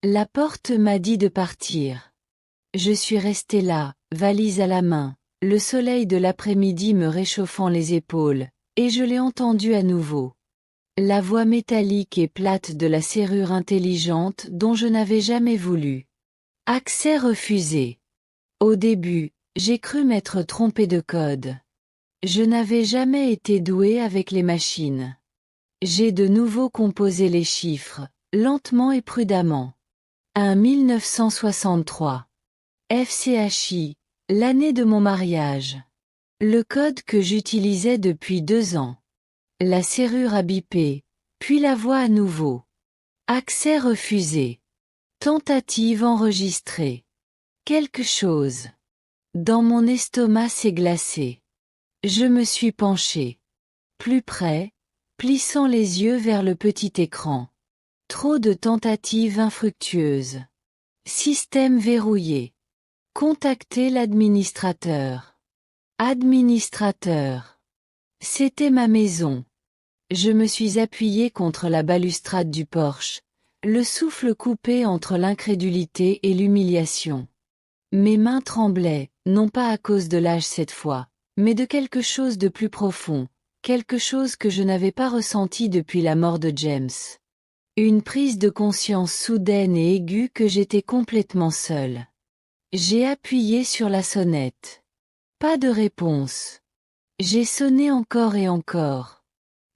La porte m'a dit de partir. Je suis resté là, valise à la main, le soleil de l'après-midi me réchauffant les épaules, et je l'ai entendu à nouveau. La voix métallique et plate de la serrure intelligente dont je n'avais jamais voulu. Accès refusé. Au début, j'ai cru m'être trompé de code. Je n'avais jamais été doué avec les machines. J'ai de nouveau composé les chiffres, lentement et prudemment. 1963. FCHI, l'année de mon mariage. Le code que j'utilisais depuis 2 ans. La serrure a bipé, puis la voix à nouveau. Accès refusé. Tentative enregistrée. Quelque chose. Dans mon estomac s'est glacé. Je me suis penché. Plus près, plissant les yeux vers le petit écran. Trop de tentatives infructueuses. Système verrouillé. Contacter l'administrateur. Administrateur. C'était ma maison. Je me suis appuyé contre la balustrade du porche, le souffle coupé entre l'incrédulité et l'humiliation. Mes mains tremblaient, non pas à cause de l'âge cette fois, mais de quelque chose de plus profond, quelque chose que je n'avais pas ressenti depuis la mort de James. Une prise de conscience soudaine et aiguë que j'étais complètement seule. J'ai appuyé sur la sonnette. Pas de réponse. J'ai sonné encore et encore.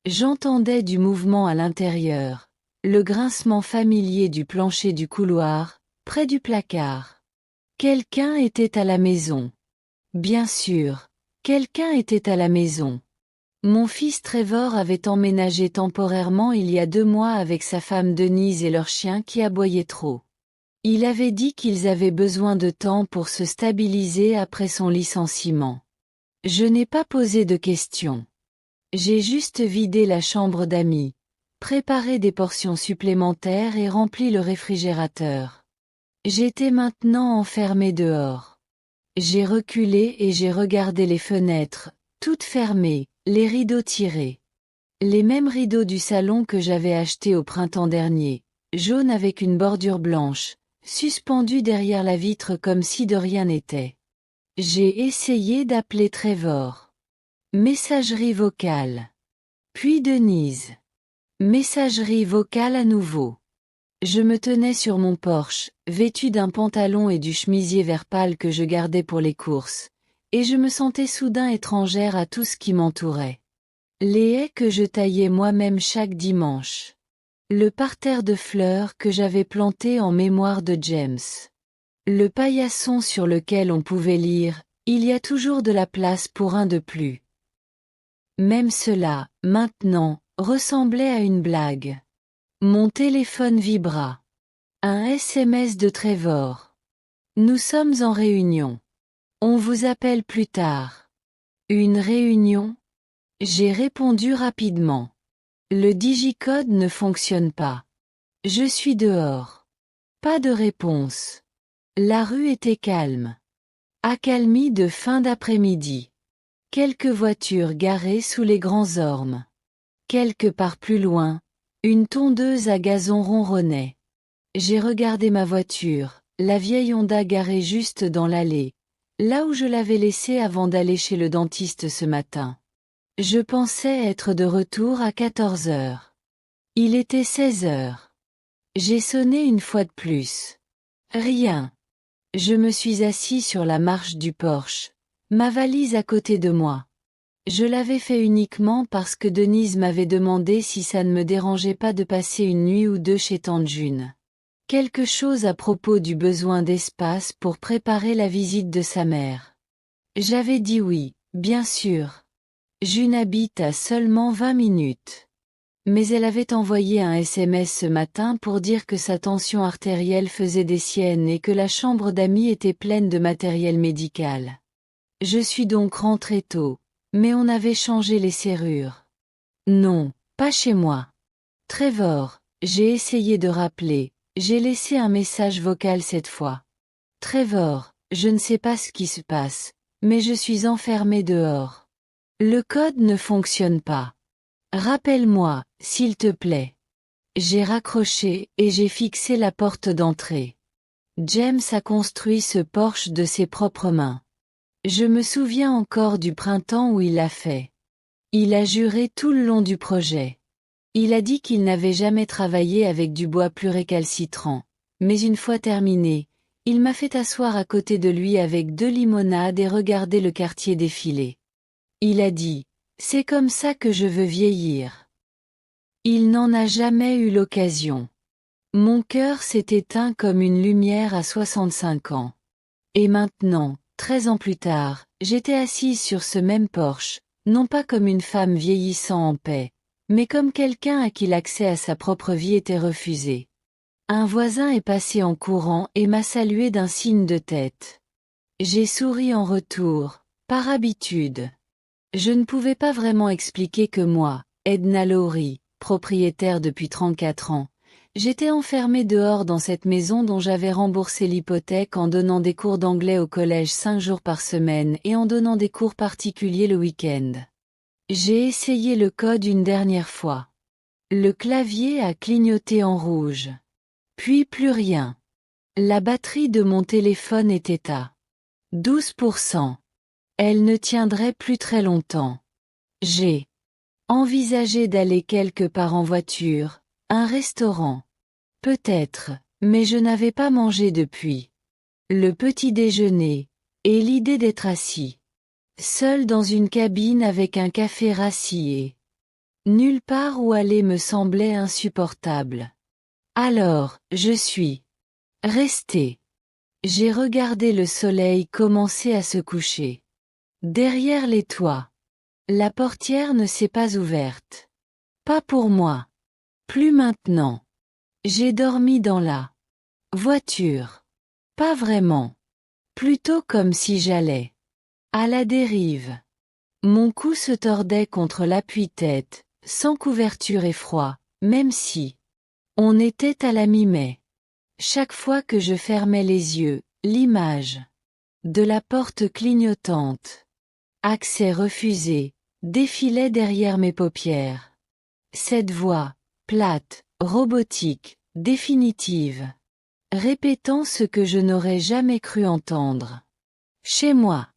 J'entendais du mouvement à l'intérieur, le grincement familier du plancher du couloir, près du placard. Quelqu'un était à la maison. Bien sûr, quelqu'un était à la maison. Mon fils Trevor avait emménagé temporairement il y a 2 mois avec sa femme Denise et leur chien qui aboyait trop. Il avait dit qu'ils avaient besoin de temps pour se stabiliser après son licenciement. Je n'ai pas posé de questions. J'ai juste vidé la chambre d'amis, préparé des portions supplémentaires et rempli le réfrigérateur. J'étais maintenant enfermé dehors. J'ai reculé et j'ai regardé les fenêtres, toutes fermées, les rideaux tirés. Les mêmes rideaux du salon que j'avais achetés au printemps dernier, jaunes avec une bordure blanche, suspendus derrière la vitre comme si de rien n'était. J'ai essayé d'appeler Trevor. Messagerie vocale. Puis Denise. Messagerie vocale à nouveau. Je me tenais sur mon porche, vêtu d'un pantalon et du chemisier vert pâle que je gardais pour les courses, et je me sentais soudain étrangère à tout ce qui m'entourait. Les haies que je taillais moi-même chaque dimanche. Le parterre de fleurs que j'avais planté en mémoire de James. Le paillasson sur lequel on pouvait lire « Il y a toujours de la place pour un de plus ». Même cela, maintenant, ressemblait à une blague. Mon téléphone vibra. Un SMS de Trevor. Nous sommes en réunion. On vous appelle plus tard. Une réunion? J'ai répondu rapidement. Le digicode ne fonctionne pas. Je suis dehors. Pas de réponse. La rue était calme. Accalmie de fin d'après-midi. Quelques voitures garées sous les grands ormes. Quelque part plus loin, une tondeuse à gazon ronronnait. J'ai regardé ma voiture, la vieille Honda garée juste dans l'allée, là où je l'avais laissée avant d'aller chez le dentiste ce matin. Je pensais être de retour à 14 heures. Il était 16 heures. J'ai sonné une fois de plus. Rien. Je me suis assis sur la marche du porche, ma valise à côté de moi. Je l'avais fait uniquement parce que Denise m'avait demandé si ça ne me dérangeait pas de passer une nuit ou 2 chez tante June. Quelque chose à propos du besoin d'espace pour préparer la visite de sa mère. J'avais dit oui, bien sûr. June habite à seulement 20 minutes. Mais elle avait envoyé un SMS ce matin pour dire que sa tension artérielle faisait des siennes et que la chambre d'amis était pleine de matériel médical. Je suis donc rentrée tôt, mais on avait changé les serrures. Non, pas chez moi. Trevor, j'ai essayé de rappeler, j'ai laissé un message vocal cette fois. Trevor, je ne sais pas ce qui se passe, mais je suis enfermée dehors. Le code ne fonctionne pas. Rappelle-moi, s'il te plaît. J'ai raccroché et j'ai fixé la porte d'entrée. James a construit ce Porsche de ses propres mains. Je me souviens encore du printemps où il l'a fait. Il a juré tout le long du projet. Il a dit qu'il n'avait jamais travaillé avec du bois plus récalcitrant. Mais une fois terminé, il m'a fait asseoir à côté de lui avec 2 limonades et regarder le quartier défiler. Il a dit, « C'est comme ça que je veux vieillir. » Il n'en a jamais eu l'occasion. Mon cœur s'est éteint comme une lumière à 65 ans. Et maintenant, 13 ans plus tard, j'étais assise sur ce même Porsche, non pas comme une femme vieillissant en paix, mais comme quelqu'un à qui l'accès à sa propre vie était refusé. Un voisin est passé en courant et m'a salué d'un signe de tête. J'ai souri en retour, par habitude. Je ne pouvais pas vraiment expliquer que moi, Edna Lowry, propriétaire depuis 34 ans, j'étais enfermée dehors dans cette maison dont j'avais remboursé l'hypothèque en donnant des cours d'anglais au collège 5 jours par semaine et en donnant des cours particuliers le week-end. J'ai essayé le code une dernière fois. Le clavier a clignoté en rouge. Puis plus rien. La batterie de mon téléphone était à 12%. Elle ne tiendrait plus très longtemps. J'ai envisagé d'aller quelque part en voiture, un restaurant. Peut-être, mais je n'avais pas mangé depuis le petit déjeuner, et l'idée d'être assis seul dans une cabine avec un café rassis et nulle part où aller me semblait insupportable. Alors, je suis resté. J'ai regardé le soleil commencer à se coucher. Derrière les toits. La portière ne s'est pas ouverte. Pas pour moi. Plus maintenant. J'ai dormi dans la voiture. Pas vraiment. Plutôt comme si j'allais à la dérive. Mon cou se tordait contre l'appui-tête, sans couverture et froid, même si on était à la mi-mai. Chaque fois que je fermais les yeux, l'image de la porte clignotante, accès refusé, défilait derrière mes paupières. Cette voix, plate, robotique, définitive, répétant ce que je n'aurais jamais cru entendre. Chez moi.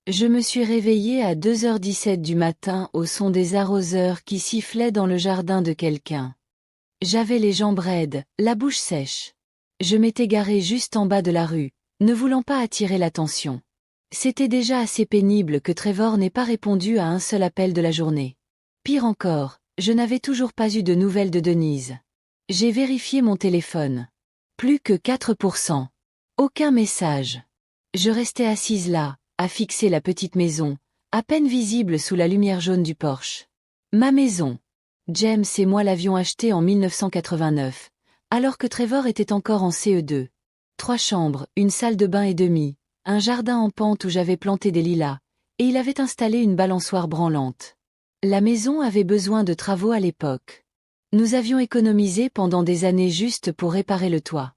Je me suis réveillée à 2h17 du matin au son des arroseurs qui sifflaient dans le jardin de quelqu'un. J'avais les jambes raides, la bouche sèche. Je m'étais garée juste en bas de la rue, ne voulant pas attirer l'attention. C'était déjà assez pénible que Trevor n'ait pas répondu à un seul appel de la journée. Pire encore, je n'avais toujours pas eu de nouvelles de Denise. J'ai vérifié mon téléphone. Plus que 4%. Aucun message. Je restais assise là, à fixer la petite maison, à peine visible sous la lumière jaune du Porsche. Ma maison. James et moi l'avions achetée en 1989, alors que Trevor était encore en CE2. 3 chambres, une salle de bain et demie, un jardin en pente où j'avais planté des lilas, et il avait installé une balançoire branlante. La maison avait besoin de travaux à l'époque. Nous avions économisé pendant des années juste pour réparer le toit.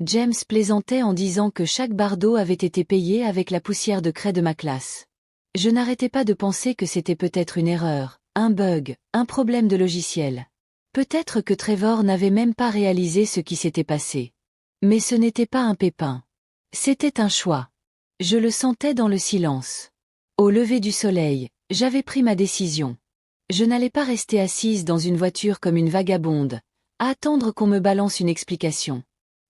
James plaisantait en disant que chaque bardeau avait été payé avec la poussière de craie de ma classe. Je n'arrêtais pas de penser que c'était peut-être une erreur, un bug, un problème de logiciel. Peut-être que Trevor n'avait même pas réalisé ce qui s'était passé. Mais ce n'était pas un pépin. C'était un choix. Je le sentais dans le silence. Au lever du soleil, j'avais pris ma décision. Je n'allais pas rester assise dans une voiture comme une vagabonde, à attendre qu'on me balance une explication.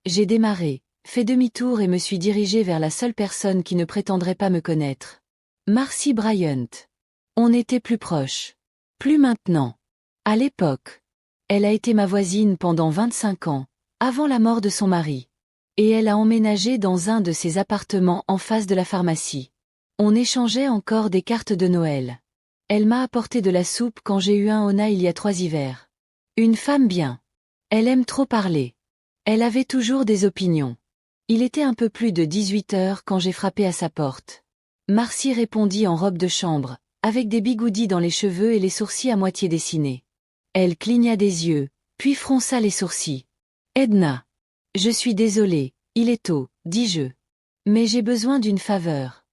J'ai démarré, fait demi-tour et me suis dirigée vers la seule personne qui ne prétendrait pas me connaître. Marcy Bryant. On était plus proches. Plus maintenant. À l'époque. Elle a été ma voisine pendant 25 ans, avant la mort de son mari. Et elle a emménagé dans un de ses appartements en face de la pharmacie. On échangeait encore des cartes de Noël. Elle m'a apporté de la soupe quand j'ai eu un Ona il y a 3 hivers. Une femme bien. Elle aime trop parler. Elle avait toujours des opinions. Il était un peu plus de 18 heures quand j'ai frappé à sa porte. Marcy répondit en robe de chambre, avec des bigoudis dans les cheveux et les sourcils à moitié dessinés. Elle cligna des yeux, puis fronça les sourcils. « Edna. Je suis désolée, il est tôt, dis-je. Mais j'ai besoin d'une faveur.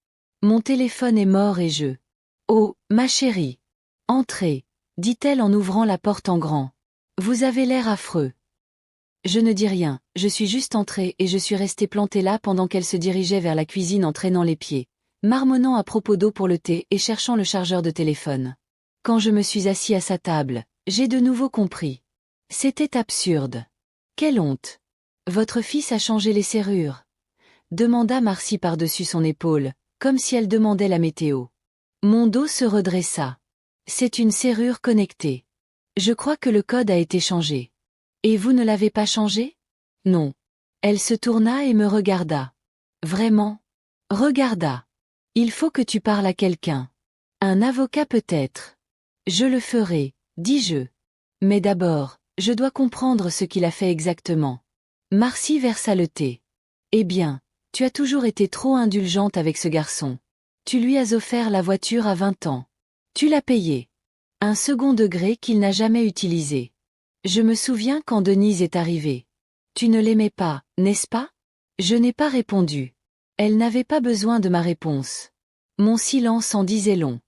Mon téléphone est mort et je... » « Oh, ma chérie. Entrez, dit-elle en ouvrant la porte en grand. Vous avez l'air affreux. Je ne dis rien, je suis juste entrée et je suis restée plantée là pendant qu'elle se dirigeait vers la cuisine en traînant les pieds, marmonnant à propos d'eau pour le thé et cherchant le chargeur de téléphone. Quand je me suis assis à sa table, j'ai de nouveau compris. C'était absurde. Quelle honte. Votre fils a changé les serrures, demanda Marcie par-dessus son épaule, comme si elle demandait la météo. Mon dos se redressa. C'est une serrure connectée. Je crois que le code a été changé. Et vous ne l'avez pas changé? Non. Elle se tourna et me regarda. Vraiment? Regarda. Il faut que tu parles à quelqu'un. Un avocat peut-être. Je le ferai, dis-je. Mais d'abord, je dois comprendre ce qu'il a fait exactement. Marcie versa le thé. Eh bien, tu as toujours été trop indulgente avec ce garçon. Tu lui as offert la voiture à 20 ans. Tu l'as payé. Un second degré qu'il n'a jamais utilisé. Je me souviens quand Denise est arrivée. Tu ne l'aimais pas, n'est-ce pas? Je n'ai pas répondu. Elle n'avait pas besoin de ma réponse. Mon silence en disait long.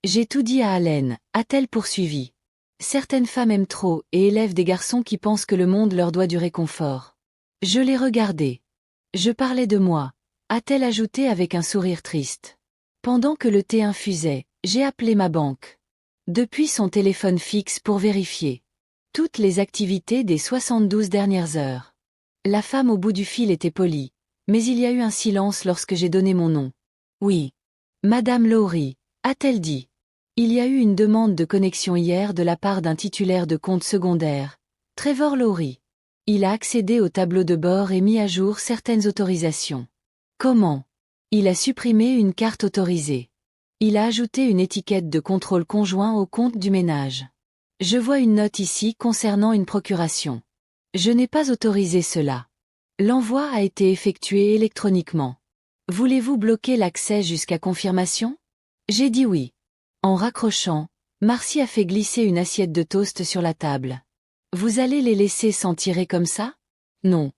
J'ai tout dit à Allen, a-t-elle poursuivi. Certaines femmes aiment trop et élèvent des garçons qui pensent que le monde leur doit du réconfort. Je l'ai regardé. Je parlais de moi, a-t-elle ajouté avec un sourire triste. Pendant que le thé infusait, j'ai appelé ma banque. Depuis son téléphone fixe pour vérifier toutes les activités des 72 dernières heures. La femme au bout du fil était polie, mais il y a eu un silence lorsque j'ai donné mon nom. Oui. Madame Lowry, a-t-elle dit. Il y a eu une demande de connexion hier de la part d'un titulaire de compte secondaire, Trevor Lowry. Il a accédé au tableau de bord et mis à jour certaines autorisations. Comment? Il a supprimé une carte autorisée. Il a ajouté une étiquette de contrôle conjoint au compte du ménage. Je vois une note ici concernant une procuration. Je n'ai pas autorisé cela. L'envoi a été effectué électroniquement. Voulez-vous bloquer l'accès jusqu'à confirmation? J'ai dit oui. En raccrochant, Marcie a fait glisser une assiette de toast sur la table. Vous allez les laisser s'en tirer comme ça? Non.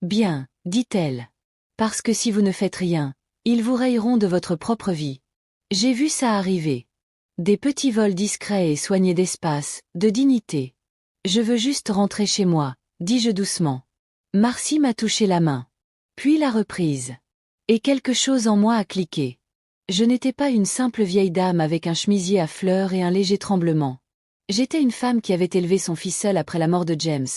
Bien, dit-elle. Parce que si vous ne faites rien, ils vous rayeront de votre propre vie. J'ai vu ça arriver. Des petits vols discrets et soignés d'espace, de dignité. Je veux juste rentrer chez moi, dis-je doucement. Marcie m'a touché la main. Puis la reprise. Et quelque chose en moi a cliqué. Je n'étais pas une simple vieille dame avec un chemisier à fleurs et un léger tremblement. J'étais une femme qui avait élevé son fils seul après la mort de James,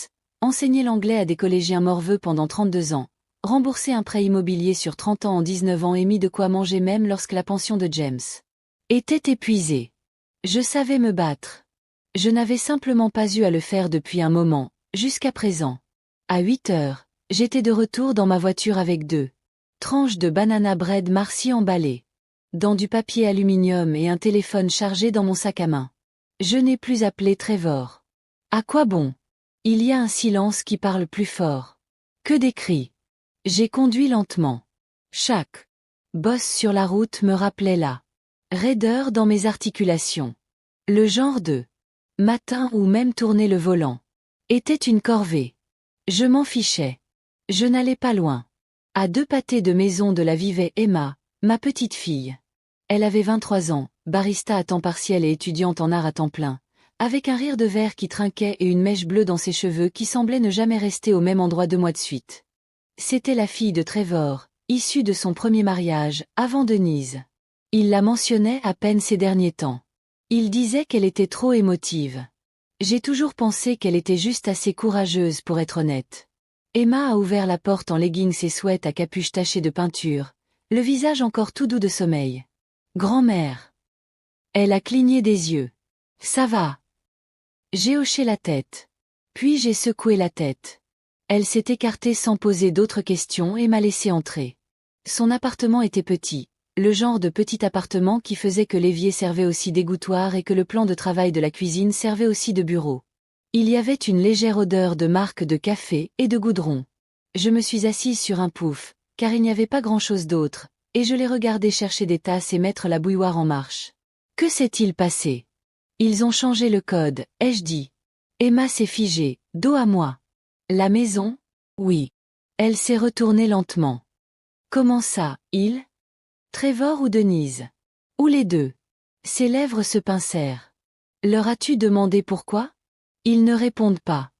enseigné l'anglais à des collégiens morveux pendant 32 ans, remboursé un prêt immobilier sur 30 ans en 19 ans et mis de quoi manger même lorsque la pension de James était épuisée. Je savais me battre. Je n'avais simplement pas eu à le faire depuis un moment, jusqu'à présent. À 8 heures, j'étais de retour dans ma voiture avec 2 tranches de banana bread Marcie emballées dans du papier aluminium et un téléphone chargé dans mon sac à main. Je n'ai plus appelé Trevor. À quoi bon? Il y a un silence qui parle plus fort que des cris. J'ai conduit lentement. Chaque bosse sur la route me rappelait la raideur dans mes articulations. Le genre de matin ou même tourner le volant était une corvée. Je m'en fichais. Je n'allais pas loin. À 2 pâtés de maison de la vivait Emma, ma petite fille. Elle avait 23 ans, barista à temps partiel et étudiante en art à temps plein, avec un rire de verre qui trinquait et une mèche bleue dans ses cheveux qui semblaient ne jamais rester au même endroit 2 mois de suite. C'était la fille de Trevor, issue de son premier mariage, avant Denise. Il la mentionnait à peine ces derniers temps. Il disait qu'elle était trop émotive. J'ai toujours pensé qu'elle était juste assez courageuse pour être honnête. Emma a ouvert la porte en leggings et sweat à capuche tachée de peinture, le visage encore tout doux de sommeil. Grand-mère. Elle a cligné des yeux. Ça va. J'ai hoché la tête. Puis j'ai secoué la tête. Elle s'est écartée sans poser d'autres questions et m'a laissé entrer. Son appartement était petit, le genre de petit appartement qui faisait que l'évier servait aussi d'égouttoir et que le plan de travail de la cuisine servait aussi de bureau. Il y avait une légère odeur de marque de café et de goudron. Je me suis assise sur un pouf, car il n'y avait pas grand-chose d'autre, et je les regardais chercher des tasses et mettre la bouilloire en marche. Que s'est-il passé? Ils ont changé le code, ai-je dit. Emma s'est figée, dos à moi. La maison? Oui. Elle s'est retournée lentement. Comment ça, il? Trevor ou Denise? Ou les deux? Ses lèvres se pincèrent. Leur as-tu demandé pourquoi? Ils ne répondent pas.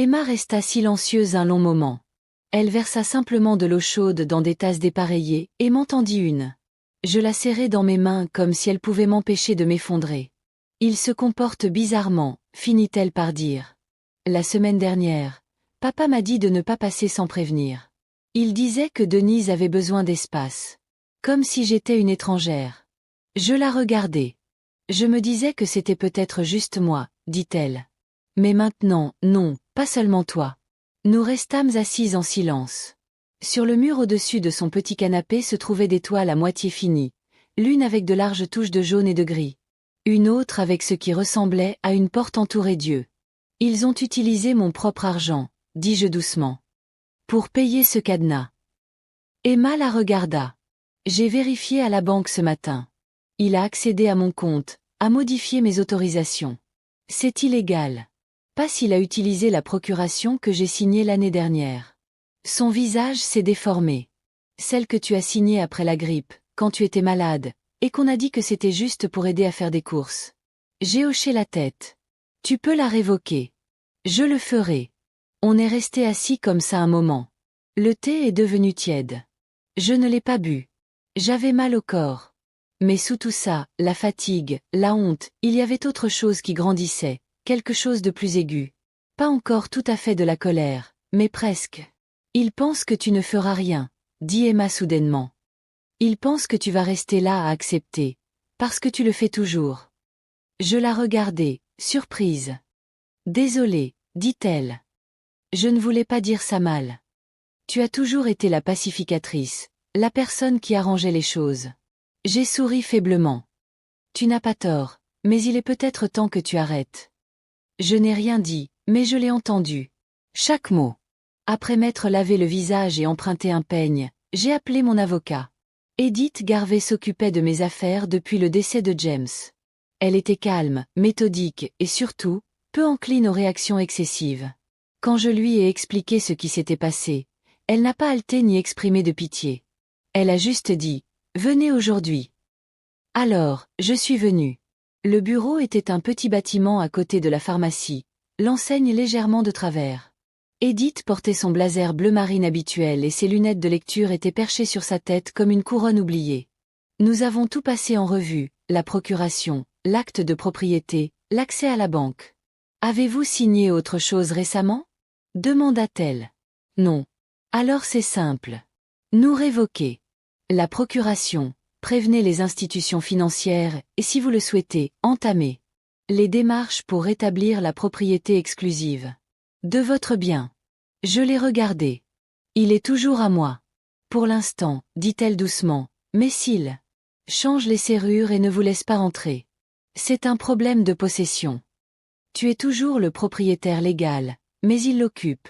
Emma resta silencieuse un long moment. Elle versa simplement de l'eau chaude dans des tasses dépareillées, et m'en tendit une. Je la serrai dans mes mains comme si elle pouvait m'empêcher de m'effondrer. Il se comporte bizarrement, finit-elle par dire. La semaine dernière, papa m'a dit de ne pas passer sans prévenir. Il disait que Denise avait besoin d'espace. Comme si j'étais une étrangère. Je la regardais. Je me disais que c'était peut-être juste moi, dit-elle. Mais maintenant, non, pas seulement toi. Nous restâmes assises en silence. Sur le mur au-dessus de son petit canapé se trouvaient des toiles à moitié finies, l'une avec de larges touches de jaune et de gris. Une autre avec ce qui ressemblait à une porte entourée d'yeux. Ils ont utilisé mon propre argent, dis-je doucement. Pour payer ce cadenas. Emma la regarda. J'ai vérifié à la banque ce matin. Il a accédé à mon compte, a modifié mes autorisations. C'est illégal. Pas s'il a utilisé la procuration que j'ai signée l'année dernière. Son visage s'est déformé. Celle que tu as signée après la grippe, quand tu étais malade, et qu'on a dit que c'était juste pour aider à faire des courses. J'ai hoché la tête. Tu peux la révoquer. Je le ferai. On est resté assis comme ça un moment. Le thé est devenu tiède. Je ne l'ai pas bu. J'avais mal au corps. Mais sous tout ça, la fatigue, la honte, il y avait autre chose qui grandissait, quelque chose de plus aigu. Pas encore tout à fait de la colère, mais presque. Il pense que tu ne feras rien, dit Emma soudainement. Il pense que tu vas rester là à accepter, parce que tu le fais toujours. Je la regardai, surprise. Désolée, dit-elle. Je ne voulais pas dire ça mal. Tu as toujours été la pacificatrice, la personne qui arrangeait les choses. J'ai souri faiblement. Tu n'as pas tort, mais il est peut-être temps que tu arrêtes. Je n'ai rien dit, mais je l'ai entendu. Chaque mot. Après m'être lavé le visage et emprunté un peigne, j'ai appelé mon avocat. Edith Garvey s'occupait de mes affaires depuis le décès de James. Elle était calme, méthodique et surtout, peu encline aux réactions excessives. Quand je lui ai expliqué ce qui s'était passé, elle n'a pas halté ni exprimé de pitié. Elle a juste dit « Venez aujourd'hui ». Alors, je suis venue. Le bureau était un petit bâtiment à côté de la pharmacie, l'enseigne légèrement de travers. Edith portait son blazer bleu marine habituel et ses lunettes de lecture étaient perchées sur sa tête comme une couronne oubliée. Nous avons tout passé en revue, la procuration, l'acte de propriété, l'accès à la banque. Avez-vous signé autre chose récemment ? Demanda-t-elle. Non. Alors c'est simple. Nous révoquer. La procuration, prévenez les institutions financières et si vous le souhaitez, entamez les démarches pour rétablir la propriété exclusive de votre bien. Je l'ai regardé. Il est toujours à moi. Pour l'instant, dit-elle doucement, mais s'il change les serrures et ne vous laisse pas entrer. C'est un problème de possession. Tu es toujours le propriétaire légal, mais il l'occupe.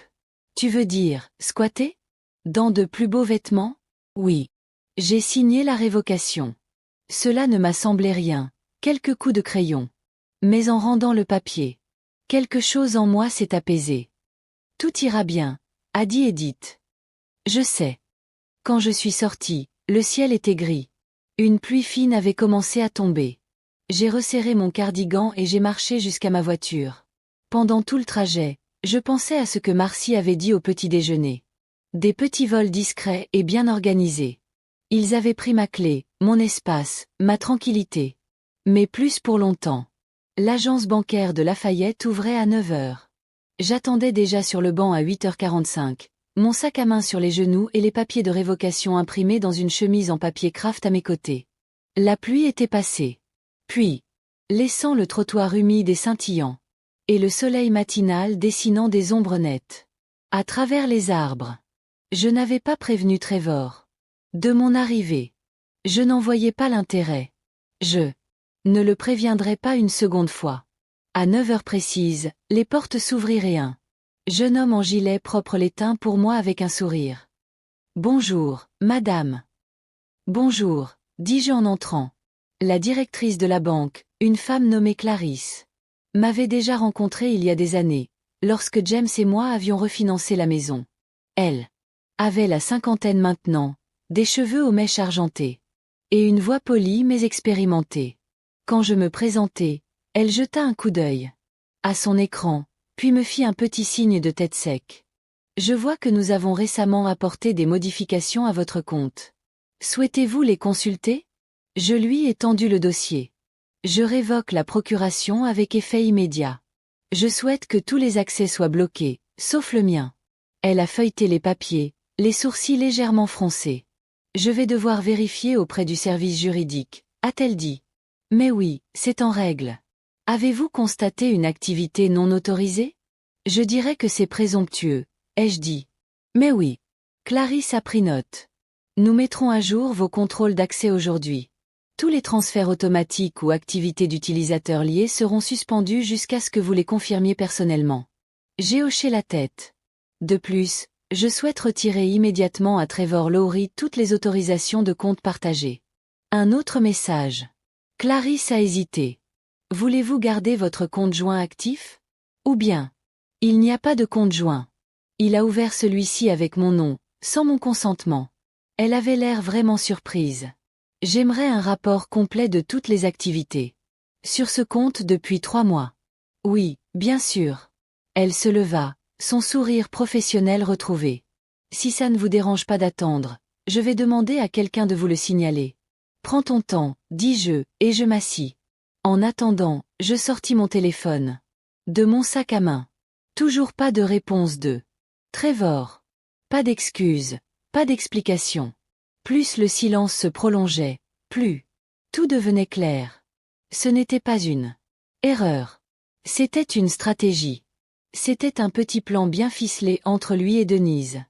Tu veux dire, squatter ? Dans de plus beaux vêtements ? Oui. J'ai signé la révocation. Cela ne m'a semblé rien, quelques coups de crayon. Mais en rendant le papier, quelque chose en moi s'est apaisé. Tout ira bien, a dit Edith. Je sais. Quand je suis sortie, le ciel était gris. Une pluie fine avait commencé à tomber. J'ai resserré mon cardigan et j'ai marché jusqu'à ma voiture. Pendant tout le trajet, je pensais à ce que Marcy avait dit au petit déjeuner. Des petits vols discrets et bien organisés. Ils avaient pris ma clé, mon espace, ma tranquillité. Mais plus pour longtemps. L'agence bancaire de Lafayette ouvrait à 9 heures. J'attendais déjà sur le banc à 8h45, mon sac à main sur les genoux et les papiers de révocation imprimés dans une chemise en papier craft à mes côtés. La pluie était passée. Puis, laissant le trottoir humide et scintillant. Et le soleil matinal dessinant des ombres nettes. À travers les arbres. Je n'avais pas prévenu Trevor. De mon arrivée. Je n'en voyais pas l'intérêt. Je ne le préviendrai pas une seconde fois. À 9 heures précises, les portes s'ouvrirent et un jeune homme en gilet propre les tint pour moi avec un sourire. « Bonjour, madame. »« Bonjour, » dis-je en entrant. La directrice de la banque, une femme nommée Clarisse, m'avait déjà rencontré il y a des années, lorsque James et moi avions refinancé la maison. Elle avait la cinquantaine maintenant, des cheveux aux mèches argentées, et une voix polie mais expérimentée. Quand je me présentai, elle jeta un coup d'œil à son écran, puis me fit un petit signe de tête sec. Je vois que nous avons récemment apporté des modifications à votre compte. Souhaitez-vous les consulter? Je lui ai tendu le dossier. Je révoque la procuration avec effet immédiat. Je souhaite que tous les accès soient bloqués, sauf le mien. Elle a feuilleté les papiers, les sourcils légèrement froncés. Je vais devoir vérifier auprès du service juridique, a-t-elle dit. Mais oui, c'est en règle. Avez-vous constaté une activité non autorisée? Je dirais que c'est présomptueux, ai-je dit. Mais oui. Clarisse a pris note. Nous mettrons à jour vos contrôles d'accès aujourd'hui. Tous les transferts automatiques ou activités d'utilisateurs liés seront suspendus jusqu'à ce que vous les confirmiez personnellement. J'ai hoché la tête. De plus, je souhaite retirer immédiatement à Trevor Lowry toutes les autorisations de compte partagées. Un autre message. Clarisse a hésité. Voulez-vous garder votre compte joint actif? Ou bien, il n'y a pas de compte joint. Il a ouvert celui-ci avec mon nom, sans mon consentement. Elle avait l'air vraiment surprise. J'aimerais un rapport complet de toutes les activités. Sur ce compte depuis 3 mois. Oui, bien sûr. Elle se leva, son sourire professionnel retrouvé. Si ça ne vous dérange pas d'attendre, je vais demander à quelqu'un de vous le signaler. Prends ton temps, dis-je, et je m'assis. En attendant, je sortis mon téléphone. De mon sac à main. Toujours pas de réponse de Trevor. Pas d'excuses, pas d'explication. Plus le silence se prolongeait, plus tout devenait clair. Ce n'était pas une erreur. C'était une stratégie. C'était un petit plan bien ficelé entre lui et Denise.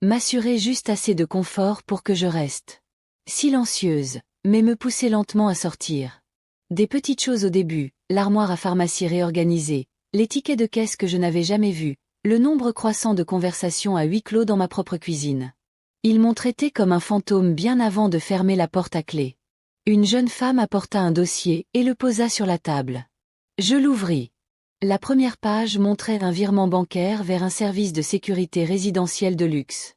M'assurer juste assez de confort pour que je reste silencieuse, mais me pousser lentement à sortir. Des petites choses au début, l'armoire à pharmacie réorganisée, les tickets de caisse que je n'avais jamais vus, le nombre croissant de conversations à huis clos dans ma propre cuisine. Ils m'ont traité comme un fantôme bien avant de fermer la porte à clé. Une jeune femme apporta un dossier et le posa sur la table. Je l'ouvris. La première page montrait un virement bancaire vers un service de sécurité résidentiel de luxe.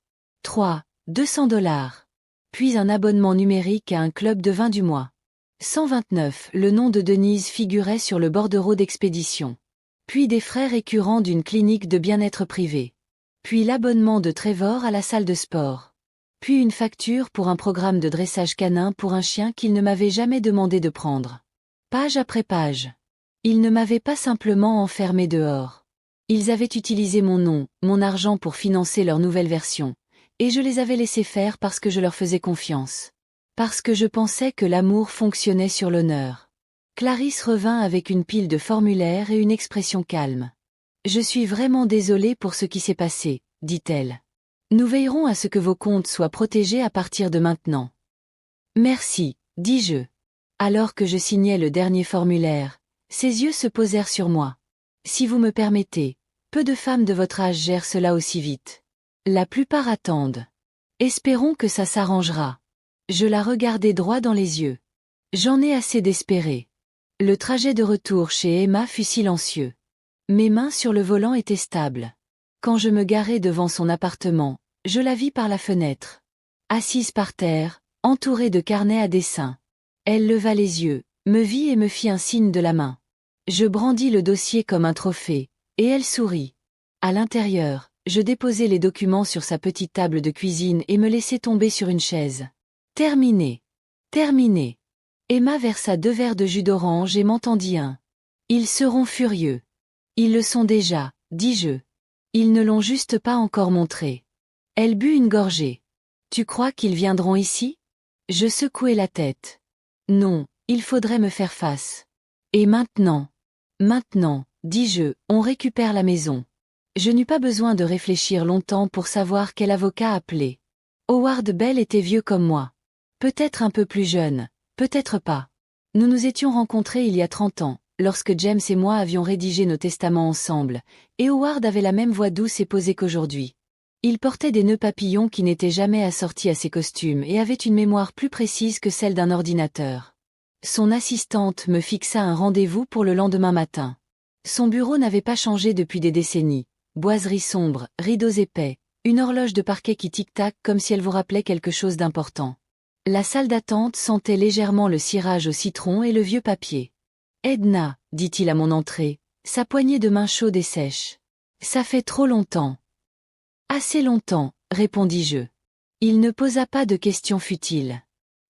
200 $. Puis un abonnement numérique à un club de vin du mois. 129. Le nom de Denise figurait sur le bordereau d'expédition. Puis des frais récurrents d'une clinique de bien-être privée. Puis l'abonnement de Trevor à la salle de sport. Puis une facture pour un programme de dressage canin pour un chien qu'il ne m'avait jamais demandé de prendre. Page après page. Ils ne m'avaient pas simplement enfermé dehors. Ils avaient utilisé mon nom, mon argent pour financer leur nouvelle version, et je les avais laissés faire parce que je leur faisais confiance. Parce que je pensais que l'amour fonctionnait sur l'honneur. Clarisse revint avec une pile de formulaires et une expression calme. Je suis vraiment désolée pour ce qui s'est passé, dit-elle. Nous veillerons à ce que vos comptes soient protégés à partir de maintenant. Merci, dis-je. Alors que je signais le dernier formulaire, ses yeux se posèrent sur moi. Si vous me permettez, peu de femmes de votre âge gèrent cela aussi vite. La plupart attendent. Espérons que ça s'arrangera. Je la regardai droit dans les yeux. J'en ai assez d'espérer. Le trajet de retour chez Emma fut silencieux. Mes mains sur le volant étaient stables. Quand je me garai devant son appartement, je la vis par la fenêtre. Assise par terre, entourée de carnets à dessin. Elle leva les yeux, me vit et me fit un signe de la main. Je brandis le dossier comme un trophée, et elle sourit. À l'intérieur, je déposai les documents sur sa petite table de cuisine et me laissai tomber sur une chaise. Terminé. Terminé. Emma versa 2 verres de jus d'orange et m'entendit un. Ils seront furieux. Ils le sont déjà, dis-je. Ils ne l'ont juste pas encore montré. Elle but une gorgée. Tu crois qu'ils viendront ici? Je secouai la tête. Non, il faudrait me faire face. Et maintenant? Maintenant, dis-je, on récupère la maison. Je n'eus pas besoin de réfléchir longtemps pour savoir quel avocat appeler. Howard Bell était vieux comme moi. Peut-être un peu plus jeune, peut-être pas. Nous nous étions rencontrés il y a 30 ans, lorsque James et moi avions rédigé nos testaments ensemble, et Howard avait la même voix douce et posée qu'aujourd'hui. Il portait des nœuds papillons qui n'étaient jamais assortis à ses costumes et avait une mémoire plus précise que celle d'un ordinateur. Son assistante me fixa un rendez-vous pour le lendemain matin. Son bureau n'avait pas changé depuis des décennies. Boiseries sombres, rideaux épais, une horloge de parquet qui tic-tac comme si elle vous rappelait quelque chose d'important. La salle d'attente sentait légèrement le cirage au citron et le vieux papier. « Edna, dit-il à mon entrée, sa poignée de main chaude et sèche. Ça fait trop longtemps. Assez longtemps, répondis-je. Il ne posa pas de questions futiles.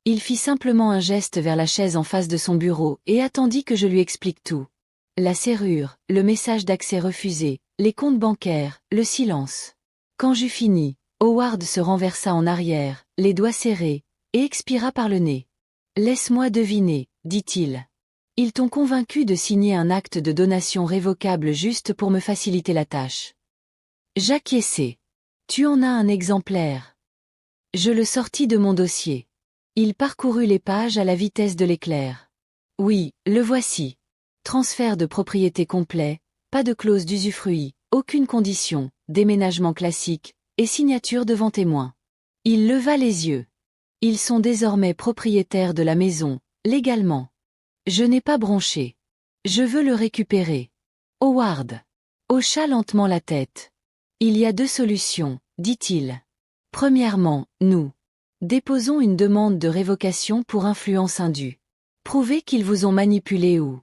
Il fit simplement un geste vers la chaise en face de son bureau et attendit que je lui explique tout. La serrure, le message d'accès refusé, les comptes bancaires, le silence. Quand j'eus fini, Howard se renversa en arrière, les doigts serrés, et expira par le nez. « Laisse-moi deviner, dit-il. Ils t'ont convaincu de signer un acte de donation révocable juste pour me faciliter la tâche. » J'acquiesçai. « Tu en as un exemplaire. » Je le sortis de mon dossier. Il parcourut les pages à la vitesse de l'éclair. « Oui, le voici. Transfert de propriété complet, pas de clause d'usufruit, aucune condition, déménagement classique, et signature devant témoin. » Il leva les yeux. « Ils sont désormais propriétaires de la maison, légalement. » Je n'ai pas bronché. « Je veux le récupérer. » Howard hocha lentement la tête. « Il y a deux solutions, dit-il. Premièrement, nous déposons une demande de révocation pour influence indue. Prouvez qu'ils vous ont manipulé ou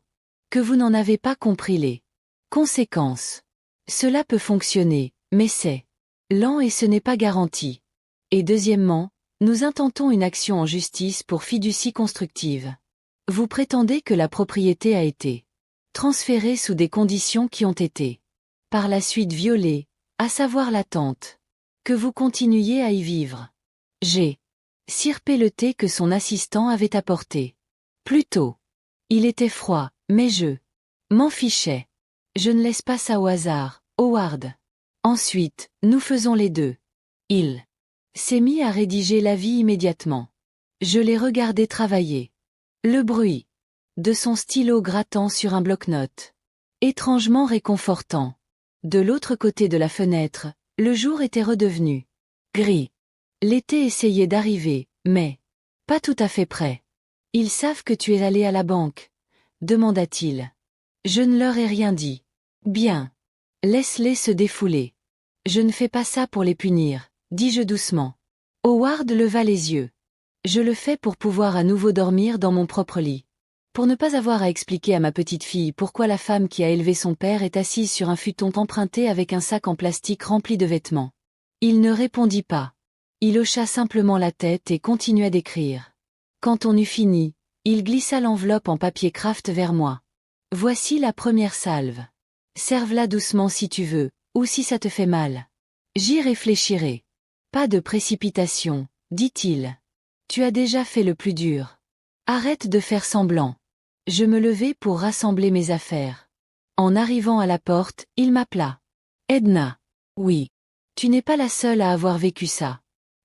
que vous n'en avez pas compris les conséquences. Cela peut fonctionner, mais c'est lent et ce n'est pas garanti. Et deuxièmement, nous intentons une action en justice pour fiducie constructive. Vous prétendez que la propriété a été transférée sous des conditions qui ont été par la suite violées, à savoir l'attente, que vous continuiez à y vivre. J'ai sirpé le thé que son assistant avait apporté. Plutôt. Il était froid, mais je m'en fichais. Je ne laisse pas ça au hasard, Howard. Ensuite, nous faisons les deux. Il s'est mis à rédiger l'avis immédiatement. Je l'ai regardé travailler. Le bruit de son stylo grattant sur un bloc-notes. Étrangement réconfortant. De l'autre côté de la fenêtre, le jour était redevenu gris. L'été essayait d'arriver, mais pas tout à fait prêt. « Ils savent que tu es allé à la banque ?» demanda-t-il. Je ne leur ai rien dit. Bien. Laisse-les se défouler. Je ne fais pas ça pour les punir, dis-je doucement. Howard leva les yeux. Je le fais pour pouvoir à nouveau dormir dans mon propre lit. Pour ne pas avoir à expliquer à ma petite fille pourquoi la femme qui a élevé son père est assise sur un futon emprunté avec un sac en plastique rempli de vêtements. Il ne répondit pas. Il hocha simplement la tête et continua d'écrire. Quand on eut fini, il glissa l'enveloppe en papier craft vers moi. Voici la première salve. Serve-la doucement si tu veux, ou si ça te fait mal. J'y réfléchirai. Pas de précipitation, dit-il. Tu as déjà fait le plus dur. Arrête de faire semblant. Je me levai pour rassembler mes affaires. En arrivant à la porte, il m'appela. Edna. Oui. Tu n'es pas la seule à avoir vécu ça.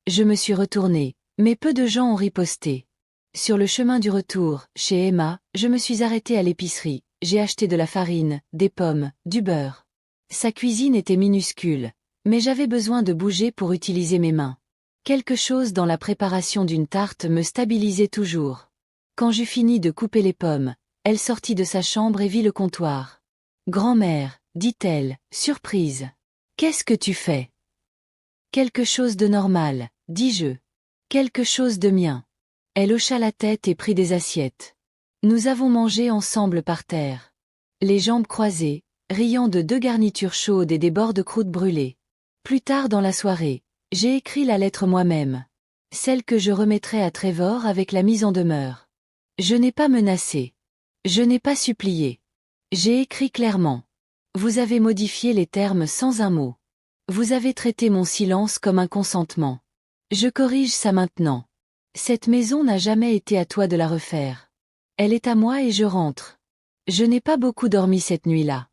Je me suis retournée, mais peu de gens ont riposté. Sur le chemin du retour, chez Emma, je me suis arrêtée à l'épicerie. J'ai acheté de la farine, des pommes, du beurre. Sa cuisine était minuscule, mais j'avais besoin de bouger pour utiliser mes mains. Quelque chose dans la préparation d'une tarte me stabilisait toujours. Quand j'eus fini de couper les pommes, elle sortit de sa chambre et vit le comptoir. « Grand-mère, dit-elle, surprise. Qu'est-ce que tu fais ? » Quelque chose de normal, dis-je. Quelque chose de mien. Elle hocha la tête et prit des assiettes. Nous avons mangé ensemble par terre. Les jambes croisées, riant de deux garnitures chaudes et des bords de croûte brûlée. Plus tard dans la soirée, j'ai écrit la lettre moi-même. Celle que je remettrai à Trevor avec la mise en demeure. Je n'ai pas menacé. Je n'ai pas supplié. J'ai écrit clairement. Vous avez modifié les termes sans un mot. Vous avez traité mon silence comme un consentement. Je corrige ça maintenant. Cette maison n'a jamais été à toi de la refaire. Elle est à moi et je rentre. Je n'ai pas beaucoup dormi cette nuit-là.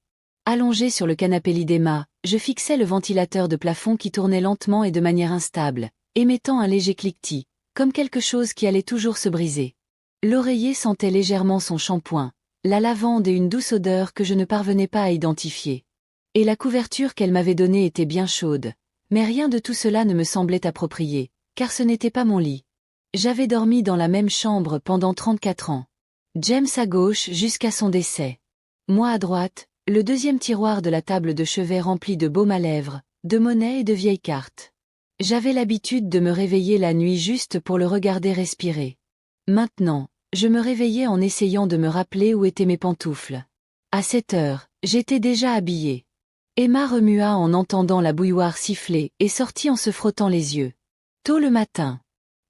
Allongé sur le canapé lit d'Emma, je fixais le ventilateur de plafond qui tournait lentement et de manière instable, émettant un léger cliquetis, comme quelque chose qui allait toujours se briser. L'oreiller sentait légèrement son shampoing, la lavande et une douce odeur que je ne parvenais pas à identifier. Et la couverture qu'elle m'avait donnée était bien chaude, mais rien de tout cela ne me semblait approprié, car ce n'était pas mon lit. J'avais dormi dans la même chambre pendant 34 ans. James à gauche jusqu'à son décès. Moi à droite, le deuxième tiroir de la table de chevet rempli de baume à lèvres, de monnaie et de vieilles cartes. J'avais l'habitude de me réveiller la nuit juste pour le regarder respirer. Maintenant, je me réveillais en essayant de me rappeler où étaient mes pantoufles. À 7 heures, J'étais déjà habillée. Emma remua en entendant la bouilloire siffler et sortit en se frottant les yeux. Tôt le matin.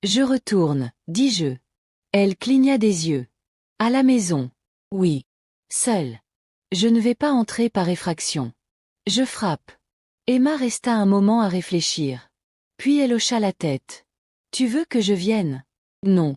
Je retourne, dis-je. Elle cligna des yeux. À la maison. Oui. Seule. Je ne vais pas entrer par effraction. Je frappe. Emma resta un moment à réfléchir. Puis elle hocha la tête. Tu veux que je vienne? Non.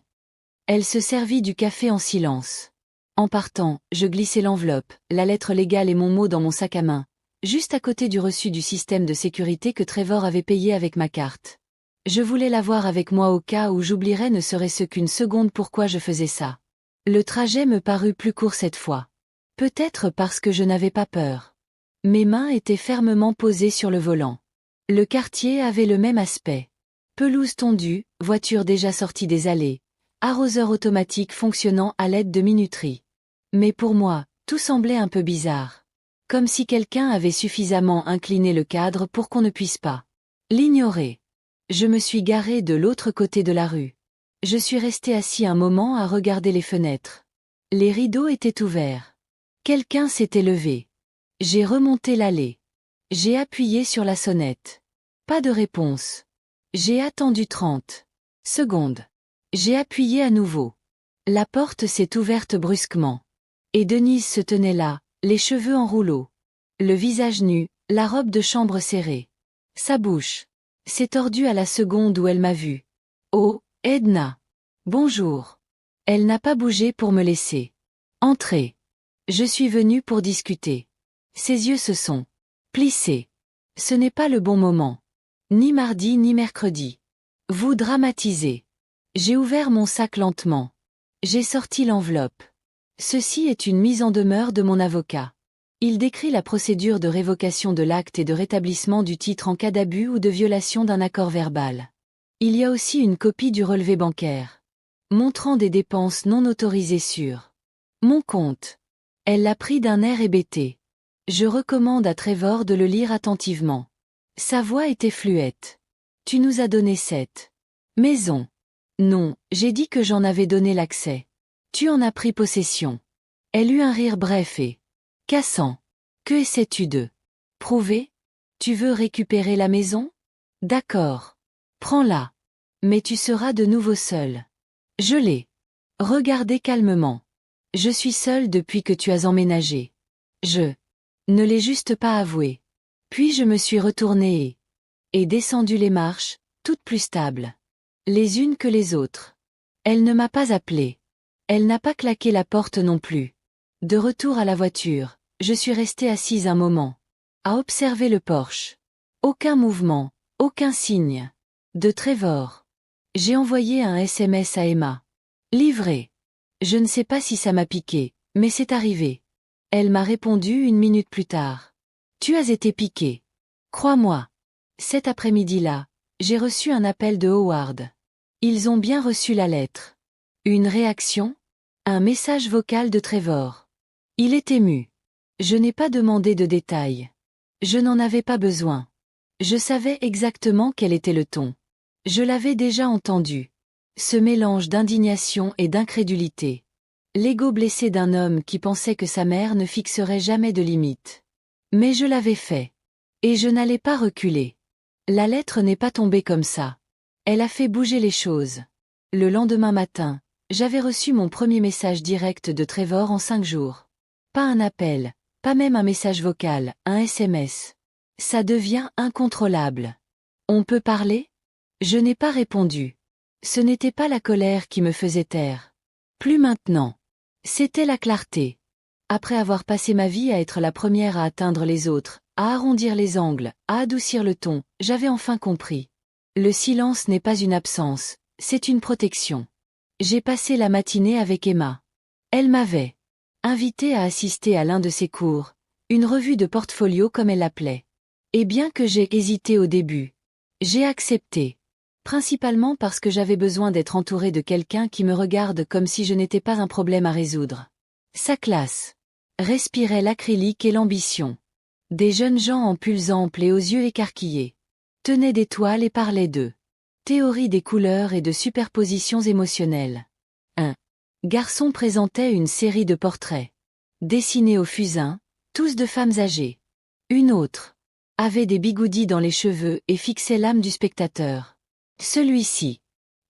Elle se servit du café en silence. En partant, je glissai l'enveloppe, la lettre légale et mon mot dans mon sac à main, juste à côté du reçu du système de sécurité que Trevor avait payé avec ma carte. Je voulais l'avoir avec moi au cas où j'oublierais ne serait-ce qu'une seconde pourquoi je faisais ça. Le trajet me parut plus court cette fois. Peut-être parce que je n'avais pas peur. Mes mains étaient fermement posées sur le volant. Le quartier avait le même aspect. Pelouse tondue, voiture déjà sortie des allées, arroseur automatique fonctionnant à l'aide de minuterie. Mais pour moi, tout semblait un peu bizarre. Comme si quelqu'un avait suffisamment incliné le cadre pour qu'on ne puisse pas l'ignorer. Je me suis garé de l'autre côté de la rue. Je suis resté assis un moment à regarder les fenêtres. Les rideaux étaient ouverts. Quelqu'un s'était levé. J'ai remonté l'allée. J'ai appuyé sur la sonnette. Pas de réponse. J'ai attendu 30 secondes. J'ai appuyé à nouveau. La porte s'est ouverte brusquement. Et Denise se tenait là, les cheveux en rouleau. Le visage nu, la robe de chambre serrée. Sa bouche s'est tordue à la seconde où elle m'a vue. Oh, Edna. Bonjour. Elle n'a pas bougé pour me laisser entrer. Je suis venue pour discuter. Ses yeux se sont plissés. Ce n'est pas le bon moment. Ni mardi ni mercredi. Vous dramatisez. J'ai ouvert mon sac lentement. J'ai sorti l'enveloppe. Ceci est une mise en demeure de mon avocat. Il décrit la procédure de révocation de l'acte et de rétablissement du titre en cas d'abus ou de violation d'un accord verbal. Il y a aussi une copie du relevé bancaire, montrant des dépenses non autorisées sur mon compte. Elle l'a pris d'un air hébété. Je recommande à Trevor de le lire attentivement. Sa voix était fluette. Tu nous as donné cette maison. Non, j'ai dit que j'en avais donné l'accès. Tu en as pris possession. Elle eut un rire bref et cassant. Que essaies-tu de prouver? Tu veux récupérer la maison? D'accord. Prends-la. Mais tu seras de nouveau seul. Je l'ai regardé calmement. Je suis seule depuis que tu as emménagé. Je ne l'ai juste pas avoué. Puis je me suis retournée et descendu les marches, toutes plus stables. Les unes que les autres. Elle ne m'a pas appelée. Elle n'a pas claqué la porte non plus. De retour à la voiture, je suis restée assise un moment, à observer le Porsche. Aucun mouvement, aucun signe. De Trevor. J'ai envoyé un SMS à Emma. Livré. Je ne sais pas si ça m'a piqué, mais c'est arrivé. Elle m'a répondu 1 minute plus tard. Tu as été piqué. Crois-moi. Cet après-midi-là, j'ai reçu un appel de Howard. Ils ont bien reçu la lettre. Une réaction? Un message vocal de Trevor. Il est ému. Je n'ai pas demandé de détails. Je n'en avais pas besoin. Je savais exactement quel était le ton. Je l'avais déjà entendu. Ce mélange d'indignation et d'incrédulité. L'ego blessé d'un homme qui pensait que sa mère ne fixerait jamais de limite. Mais je l'avais fait. Et je n'allais pas reculer. La lettre n'est pas tombée comme ça. Elle a fait bouger les choses. Le lendemain matin, j'avais reçu mon premier message direct de Trevor en 5 jours. Pas un appel, pas même un message vocal, un SMS. Ça devient incontrôlable. On peut parler? Je n'ai pas répondu. Ce n'était pas la colère qui me faisait taire. Plus maintenant. C'était la clarté. Après avoir passé ma vie à être la première à atteindre les autres, à arrondir les angles, à adoucir le ton, j'avais enfin compris. Le silence n'est pas une absence, c'est une protection. J'ai passé la matinée avec Emma. Elle m'avait invité à assister à l'un de ses cours, une revue de portfolio comme elle l'appelait. Et bien que j'ai hésité au début, j'ai accepté. Principalement parce que j'avais besoin d'être entourée de quelqu'un qui me regarde comme si je n'étais pas un problème à résoudre. Sa classe respirait l'acrylique et l'ambition. Des jeunes gens en pulls amples et aux yeux écarquillés tenaient des toiles et parlaient d'eux. Théorie des couleurs et de superpositions émotionnelles. Un garçon présentait une série de portraits. Dessinés au fusain, Tous de femmes âgées. Une autre avait des bigoudis dans les cheveux et fixait l'âme du spectateur. Celui-ci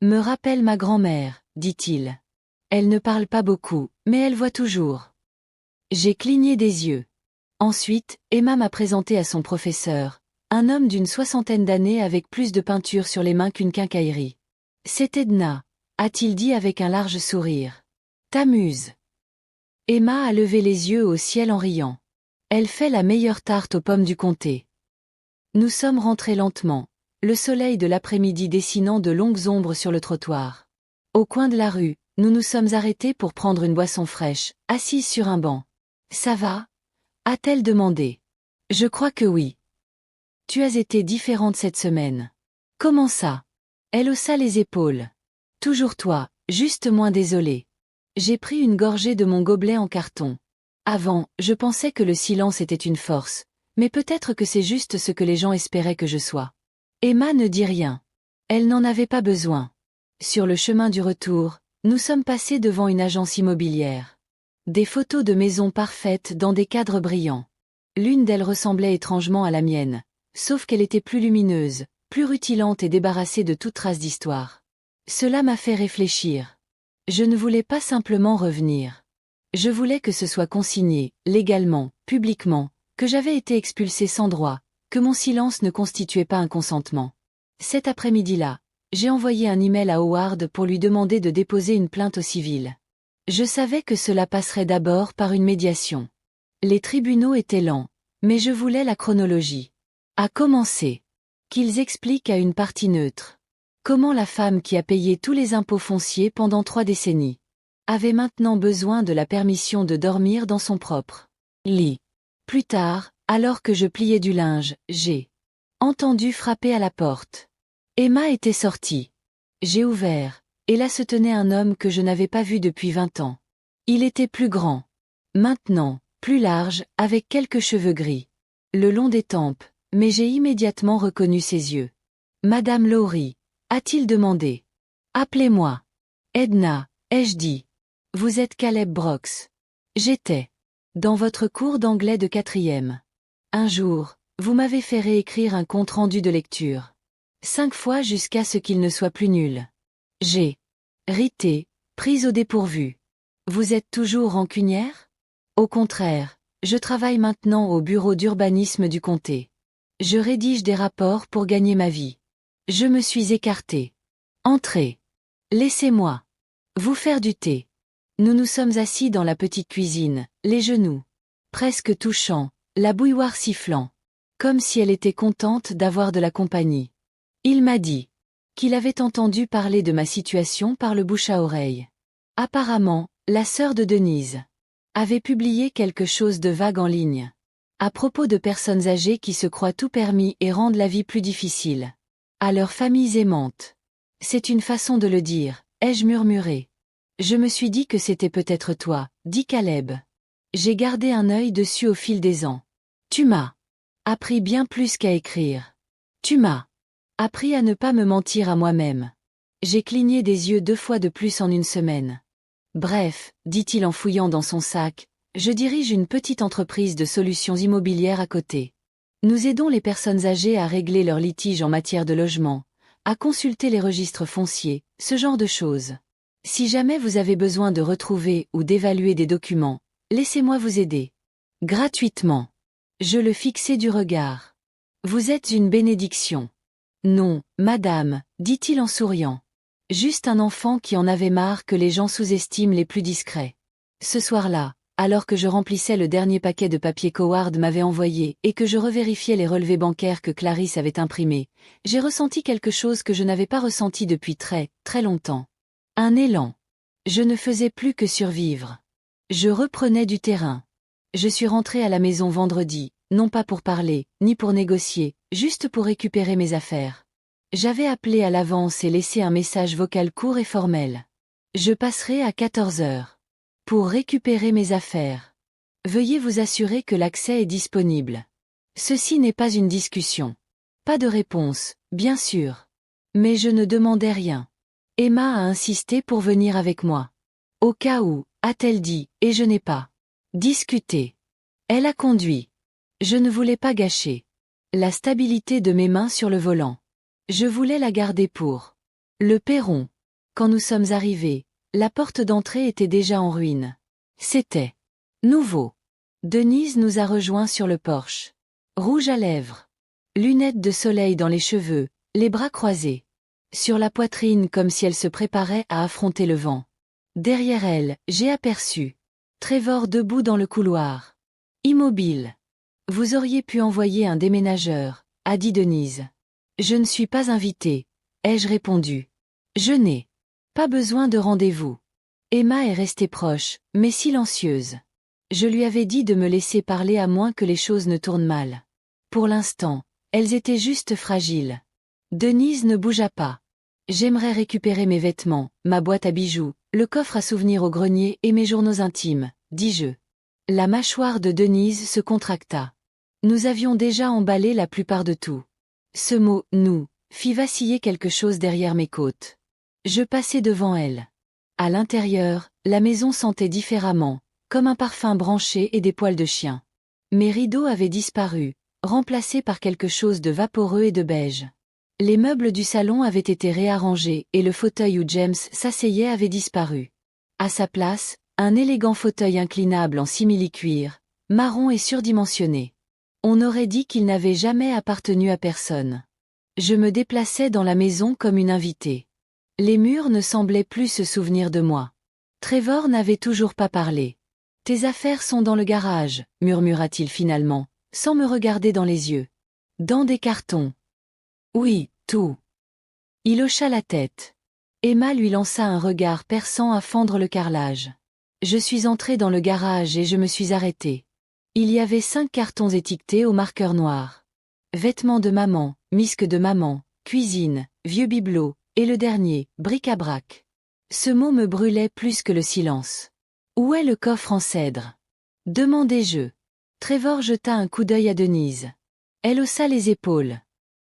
me rappelle ma grand-mère, dit-il. Elle ne parle pas beaucoup, mais elle voit toujours. J'ai cligné des yeux. Ensuite, Emma m'a présenté à son professeur, un homme d'une 60aine d'années avec plus de peinture sur les mains qu'une quincaillerie. C'est Edna, a-t-il dit avec un large sourire. T'amuses. Emma a levé les yeux au ciel en riant. Elle fait la meilleure tarte aux pommes du comté. Nous sommes rentrés lentement, le soleil de l'après-midi dessinant de longues ombres sur le trottoir. Au coin de la rue, nous nous sommes arrêtés pour prendre une boisson fraîche, assise sur un banc. Ça va ? A-t-elle demandé. Je crois que oui. Tu as été différente cette semaine. Comment ça ? Elle haussa les épaules. Toujours toi, juste moins désolée. J'ai pris une gorgée de mon gobelet en carton. Avant, je pensais que le silence était une force, mais peut-être que c'est juste ce que les gens espéraient que je sois. Emma ne dit rien. Elle n'en avait pas besoin. Sur le chemin du retour, nous sommes passés devant une agence immobilière. Des photos de maisons parfaites dans des cadres brillants. L'une d'elles ressemblait étrangement à la mienne, sauf qu'elle était plus lumineuse, plus rutilante et débarrassée de toute trace d'histoire. Cela m'a fait réfléchir. Je ne voulais pas simplement revenir. Je voulais que ce soit consigné, légalement, publiquement, que j'avais été expulsée sans droit, que mon silence ne constituait pas un consentement. Cet après-midi-là, j'ai envoyé un email à Howard pour lui demander de déposer une plainte au civil. Je savais que cela passerait d'abord par une médiation. Les tribunaux étaient lents, mais je voulais la chronologie. À commencer. Qu'ils expliquent à une partie neutre. Comment la femme qui a payé tous les impôts fonciers pendant 3 décennies avait maintenant besoin de la permission de dormir dans son propre lit. Plus tard, alors que je pliais du linge, j'ai entendu frapper à la porte. Emma était sortie. J'ai ouvert, et là se tenait un homme que je n'avais pas vu depuis 20 ans. Il était plus grand. Maintenant, plus large, avec quelques cheveux gris. Le long des tempes, mais j'ai immédiatement reconnu ses yeux. Madame Lowry, a-t-il demandé. Appelez-moi. Edna, ai-je dit. Vous êtes Caleb Brooks. J'étais dans votre cours d'anglais de 4e. Un jour, vous m'avez fait réécrire un compte-rendu de lecture. 5 fois jusqu'à ce qu'il ne soit plus nul. J'ai rité, prise au dépourvu. Vous êtes toujours rancunière ? Au contraire, je travaille maintenant au bureau d'urbanisme du comté. Je rédige des rapports pour gagner ma vie. Je me suis écartée. Entrez. Laissez-moi vous faire du thé. Nous nous sommes assis dans la petite cuisine, les genoux presque touchants, la bouilloire sifflant. Comme si elle était contente d'avoir de la compagnie. Il m'a dit qu'il avait entendu parler de ma situation par le bouche à oreille. Apparemment, la sœur de Denise avait publié quelque chose de vague en ligne. À propos de personnes âgées qui se croient tout permis et rendent la vie plus difficile. À leurs familles aimantes. C'est une façon de le dire, ai-je murmuré. Je me suis dit que c'était peut-être toi, dit Caleb. J'ai gardé un œil dessus au fil des ans. Tu m'as appris bien plus qu'à écrire. Tu m'as appris à ne pas me mentir à moi-même. J'ai cligné des yeux 2 fois de plus en une semaine. Bref, dit-il en fouillant dans son sac, je dirige une petite entreprise de solutions immobilières à côté. Nous aidons les personnes âgées à régler leurs litiges en matière de logement, à consulter les registres fonciers, ce genre de choses. Si jamais vous avez besoin de retrouver ou d'évaluer des documents, laissez-moi vous aider. Gratuitement. Je le fixai du regard. Vous êtes une bénédiction. Non, madame, dit-il en souriant. Juste un enfant qui en avait marre que les gens sous-estiment les plus discrets. Ce soir-là, alors que je remplissais le dernier paquet de papier qu'Howard m'avait envoyé et que je revérifiais les relevés bancaires que Clarisse avait imprimés, j'ai ressenti quelque chose que je n'avais pas ressenti depuis très, très longtemps. Un élan. Je ne faisais plus que survivre. Je reprenais du terrain. Je suis rentrée à la maison vendredi, non pas pour parler, ni pour négocier, juste pour récupérer mes affaires. J'avais appelé à l'avance et laissé un message vocal court et formel. Je passerai à 14 heures. Pour récupérer mes affaires. Veuillez vous assurer que l'accès est disponible. Ceci n'est pas une discussion. Pas de réponse, bien sûr. Mais je ne demandais rien. Emma a insisté pour venir avec moi. Au cas où, a-t-elle dit, et je n'ai pas discuté. Elle a conduit. Je ne voulais pas gâcher la stabilité de mes mains sur le volant. Je voulais la garder pour le perron. Quand nous sommes arrivés, la porte d'entrée était déjà en ruine. C'était nouveau. Denise nous a rejoints sur le porche. Rouge à lèvres. Lunettes de soleil dans les cheveux, les bras croisés. Sur la poitrine comme si elle se préparait à affronter le vent. Derrière elle, j'ai aperçu Trevor debout dans le couloir. Immobile. Vous auriez pu envoyer un déménageur, a dit Denise. Je ne suis pas invitée, ai-je répondu. Je n'ai pas besoin de rendez-vous. Emma est restée proche, mais silencieuse. Je lui avais dit de me laisser parler à moins que les choses ne tournent mal. Pour l'instant, elles étaient juste fragiles. Denise ne bougea pas. J'aimerais récupérer mes vêtements, ma boîte à bijoux, le coffre à souvenirs au grenier et mes journaux intimes, dis-je. La mâchoire de Denise se contracta. Nous avions déjà emballé la plupart de tout. Ce mot « nous » fit vaciller quelque chose derrière mes côtes. Je passai devant elle. À l'intérieur, la maison sentait différemment, comme un parfum branché et des poils de chien. Mes rideaux avaient disparu, remplacés par quelque chose de vaporeux et de beige. Les meubles du salon avaient été réarrangés et le fauteuil où James s'asseyait avait disparu. À sa place, un élégant fauteuil inclinable en simili-cuir, marron et surdimensionné. On aurait dit qu'il n'avait jamais appartenu à personne. Je me déplaçais dans la maison comme une invitée. Les murs ne semblaient plus se souvenir de moi. Trevor n'avait toujours pas parlé. « Tes affaires sont dans le garage », murmura-t-il finalement, sans me regarder dans les yeux. « Dans des cartons. »« Oui, tout. » Il hocha la tête. Emma lui lança un regard perçant à fendre le carrelage. Je suis entrée dans le garage et je me suis arrêtée. Il y avait 5 cartons étiquetés au marqueur noir. Vêtements de maman, misque de maman, cuisine, vieux bibelot, et le dernier, bric-à-brac. Ce mot me brûlait plus que le silence. Où est le coffre en cèdre? Demandai-je. Trevor jeta un coup d'œil à Denise. Elle haussa les épaules.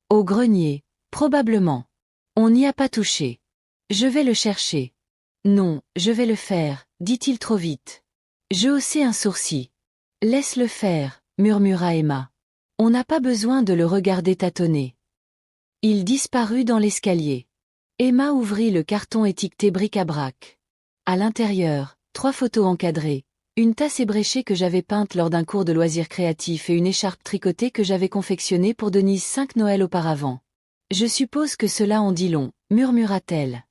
Au grenier, probablement. On n'y a pas touché. Je vais le chercher. Non, je vais le faire, dit-il trop vite. Je haussai un sourcil. Laisse-le faire, murmura Emma. On n'a pas besoin de le regarder tâtonner. Il disparut dans l'escalier. Emma ouvrit le carton étiqueté bric-à-brac. À l'intérieur, 3 photos encadrées, une tasse ébréchée que j'avais peinte lors d'un cours de loisirs créatifs et une écharpe tricotée que j'avais confectionnée pour Denise 5 Noëls auparavant. Je suppose que cela en dit long, murmura-t-elle.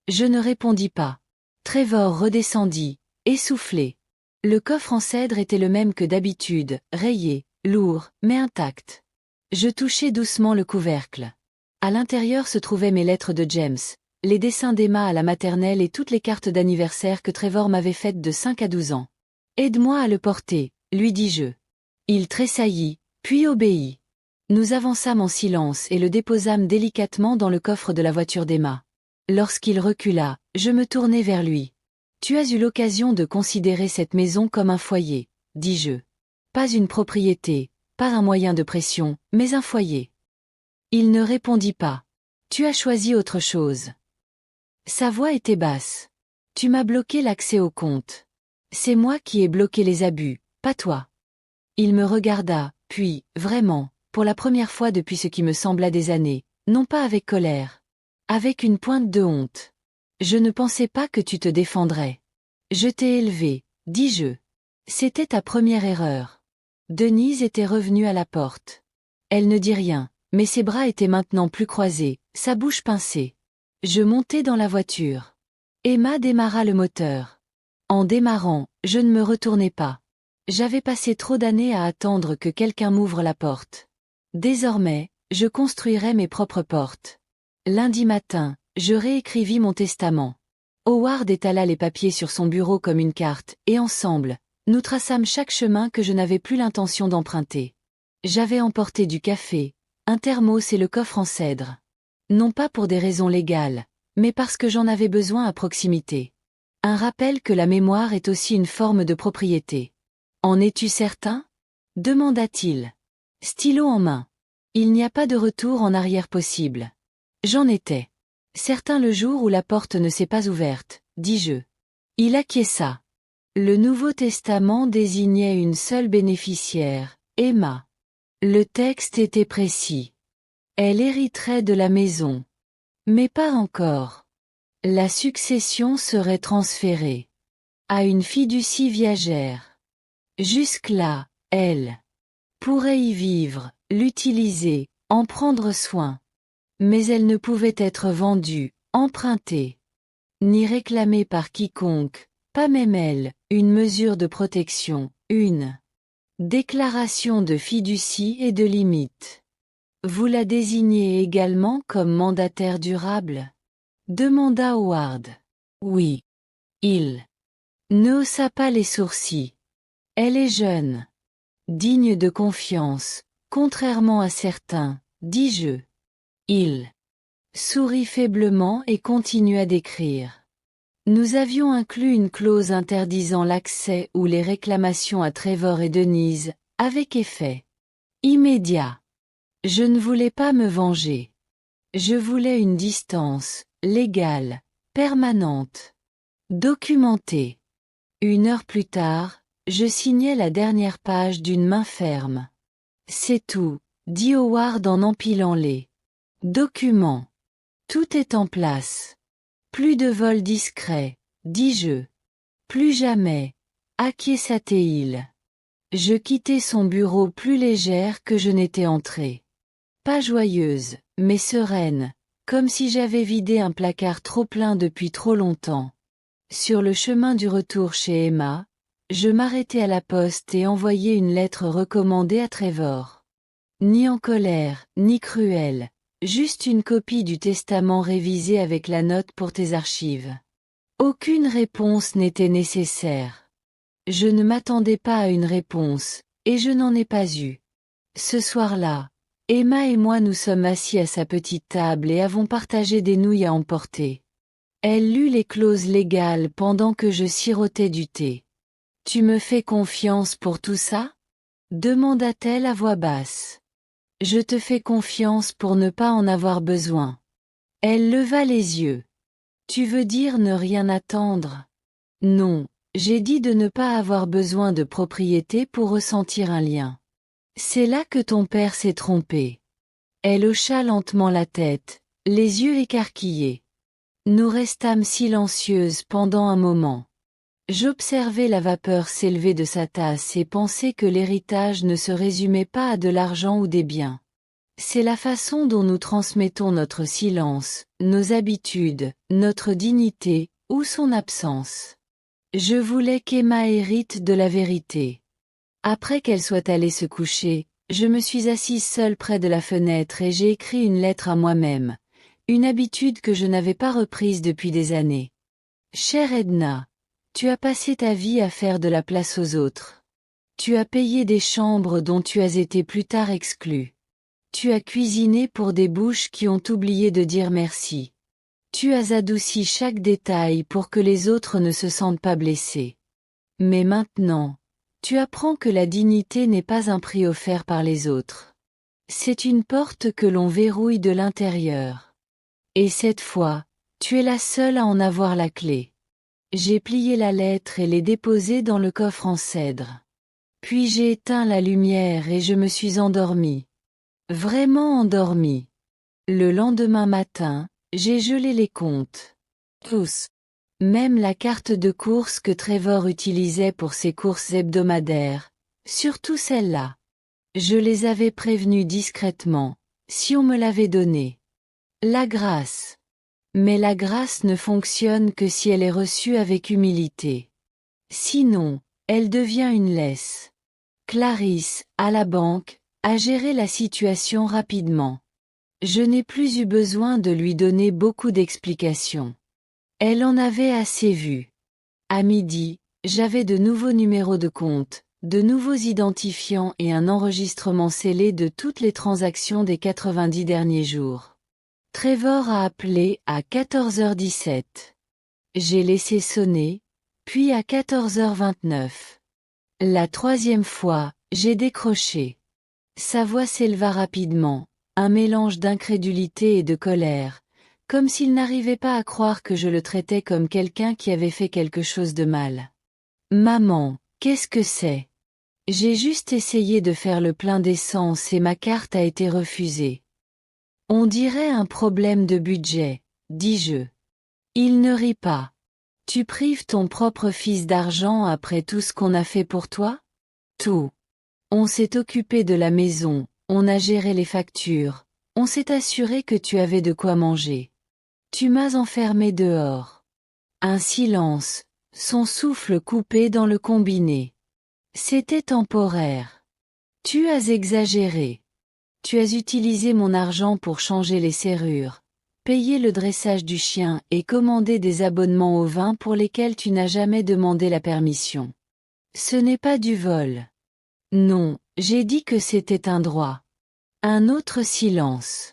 Je ne répondis pas. Trevor redescendit, essoufflé. Le coffre en cèdre était le même que d'habitude, rayé, lourd, mais intact. Je touchai doucement le couvercle. À l'intérieur se trouvaient mes lettres de James, les dessins d'Emma à la maternelle et toutes les cartes d'anniversaire que Trevor m'avait faites de 5 à 12 ans. « Aide-moi à le porter », lui dis-je. Il tressaillit, puis obéit. Nous avançâmes en silence et le déposâmes délicatement dans le coffre de la voiture d'Emma. Lorsqu'il recula, je me tournai vers lui. « Tu as eu l'occasion de considérer cette maison comme un foyer, » dis-je. Pas une propriété, pas un moyen de pression, mais un foyer. Il ne répondit pas. « Tu as choisi autre chose. » Sa voix était basse. « Tu m'as bloqué l'accès au compte. C'est moi qui ai bloqué les abus, pas toi. » Il me regarda, puis, vraiment, pour la première fois depuis ce qui me sembla des années, non pas avec colère. Avec une pointe de honte. « Je ne pensais pas que tu te défendrais. Je t'ai élevé, dis-je. C'était ta première erreur. » Denise était revenue à la porte. Elle ne dit rien, mais ses bras étaient maintenant plus croisés, sa bouche pincée. Je montai dans la voiture. Emma démarra le moteur. En démarrant, je ne me retournai pas. J'avais passé trop d'années à attendre que quelqu'un m'ouvre la porte. Désormais, je construirais mes propres portes. Lundi matin, je réécrivis mon testament. Howard étala les papiers sur son bureau comme une carte, et ensemble, nous traçâmes chaque chemin que je n'avais plus l'intention d'emprunter. J'avais emporté du café, un thermos et le coffre en cèdre. Non pas pour des raisons légales, mais parce que j'en avais besoin à proximité. Un rappel que la mémoire est aussi une forme de propriété. « En es-tu certain ?» demanda-t-il. Stylo en main. Il n'y a pas de retour en arrière possible. J'en étais certain le jour où la porte ne s'est pas ouverte, dis-je. Il acquiesça. Le Nouveau Testament désignait une seule bénéficiaire, Emma. Le texte était précis. Elle hériterait de la maison. Mais pas encore. La succession serait transférée à une fiducie viagère. Jusque-là, elle pourrait y vivre, l'utiliser, en prendre soin. Mais elle ne pouvait être vendue, empruntée, ni réclamée par quiconque, pas même elle, une mesure de protection, une déclaration de fiducie et de limite. Vous la désignez également comme mandataire durable? Demanda Howard. Oui. Il ne haussa pas les sourcils. Elle est jeune. Digne de confiance, contrairement à certains, dis-je. Il sourit faiblement et continua d'écrire. Nous avions inclus une clause interdisant l'accès ou les réclamations à Trevor et Denise, avec effet immédiat. Je ne voulais pas me venger. Je voulais une distance, légale, permanente, documentée. 1 heure plus tard, je signai la dernière page d'une main ferme. C'est tout, dit Howard en empilant les documents. Tout est en place. Plus de vol discret, dis-je. Plus jamais, acquiesça-t-il. Je quittai son bureau plus légère que je n'étais entrée. Pas joyeuse, mais sereine, comme si j'avais vidé un placard trop plein depuis trop longtemps. Sur le chemin du retour chez Emma, je m'arrêtai à la poste et envoyai une lettre recommandée à Trevor. Ni en colère, ni cruelle, juste une copie du testament révisé avec la note pour tes archives. Aucune réponse n'était nécessaire. Je ne m'attendais pas à une réponse, et je n'en ai pas eu. Ce soir-là, Emma et moi nous sommes assis à sa petite table et avons partagé des nouilles à emporter. Elle lut les clauses légales pendant que je sirotais du thé. « Tu me fais confiance pour tout ça ?» demanda-t-elle à voix basse. « Je te fais confiance pour ne pas en avoir besoin. » Elle leva les yeux. « Tu veux dire ne rien attendre ?» Non, j'ai dit de ne pas avoir besoin de propriété pour ressentir un lien. C'est là que ton père s'est trompé. Elle hocha lentement la tête, les yeux écarquillés. Nous restâmes silencieuses pendant un moment. J'observais la vapeur s'élever de sa tasse et pensais que l'héritage ne se résumait pas à de l'argent ou des biens. C'est la façon dont nous transmettons notre silence, nos habitudes, notre dignité, ou son absence. Je voulais qu'Emma hérite de la vérité. Après qu'elle soit allée se coucher, je me suis assise seule près de la fenêtre et j'ai écrit une lettre à moi-même, une habitude que je n'avais pas reprise depuis des années. Chère Edna, tu as passé ta vie à faire de la place aux autres. Tu as payé des chambres dont tu as été plus tard exclue. Tu as cuisiné pour des bouches qui ont oublié de dire merci. Tu as adouci chaque détail pour que les autres ne se sentent pas blessés. Mais maintenant, tu apprends que la dignité n'est pas un prix offert par les autres. C'est une porte que l'on verrouille de l'intérieur. Et cette fois, tu es la seule à en avoir la clé. J'ai plié la lettre et l'ai déposée dans le coffre en cèdre. Puis j'ai éteint la lumière et je me suis endormie. Vraiment endormie. Le lendemain matin, j'ai gelé les comptes. Tous. Même la carte de course que Trevor utilisait pour ses courses hebdomadaires. Surtout celle-là. Je les avais prévenus discrètement, si on me l'avait donnée. La grâce. Mais la grâce ne fonctionne que si elle est reçue avec humilité. Sinon, elle devient une laisse. Clarisse, à la banque, a géré la situation rapidement. Je n'ai plus eu besoin de lui donner beaucoup d'explications. Elle en avait assez vu. À midi, j'avais de nouveaux numéros de compte, de nouveaux identifiants et un enregistrement scellé de toutes les transactions des 90 derniers jours. Trevor a appelé à 14h17. J'ai laissé sonner, puis à 14h29. La troisième fois, j'ai décroché. Sa voix s'éleva rapidement, un mélange d'incrédulité et de colère, comme s'il n'arrivait pas à croire que je le traitais comme quelqu'un qui avait fait quelque chose de mal. Maman, qu'est-ce que c'est? J'ai juste essayé de faire le plein d'essence et ma carte a été refusée. On dirait un problème de budget, dis-je. Il ne rit pas. Tu prives ton propre fils d'argent après tout ce qu'on a fait pour toi? Tout. On s'est occupé de la maison, on a géré les factures, on s'est assuré que tu avais de quoi manger. Tu m'as enfermé dehors. Un silence, son souffle coupé dans le combiné. C'était temporaire. Tu as exagéré. Tu as utilisé mon argent pour changer les serrures, payer le dressage du chien et commander des abonnements au vin pour lesquels tu n'as jamais demandé la permission. Ce n'est pas du vol. Non, j'ai dit que c'était un droit. Un autre silence.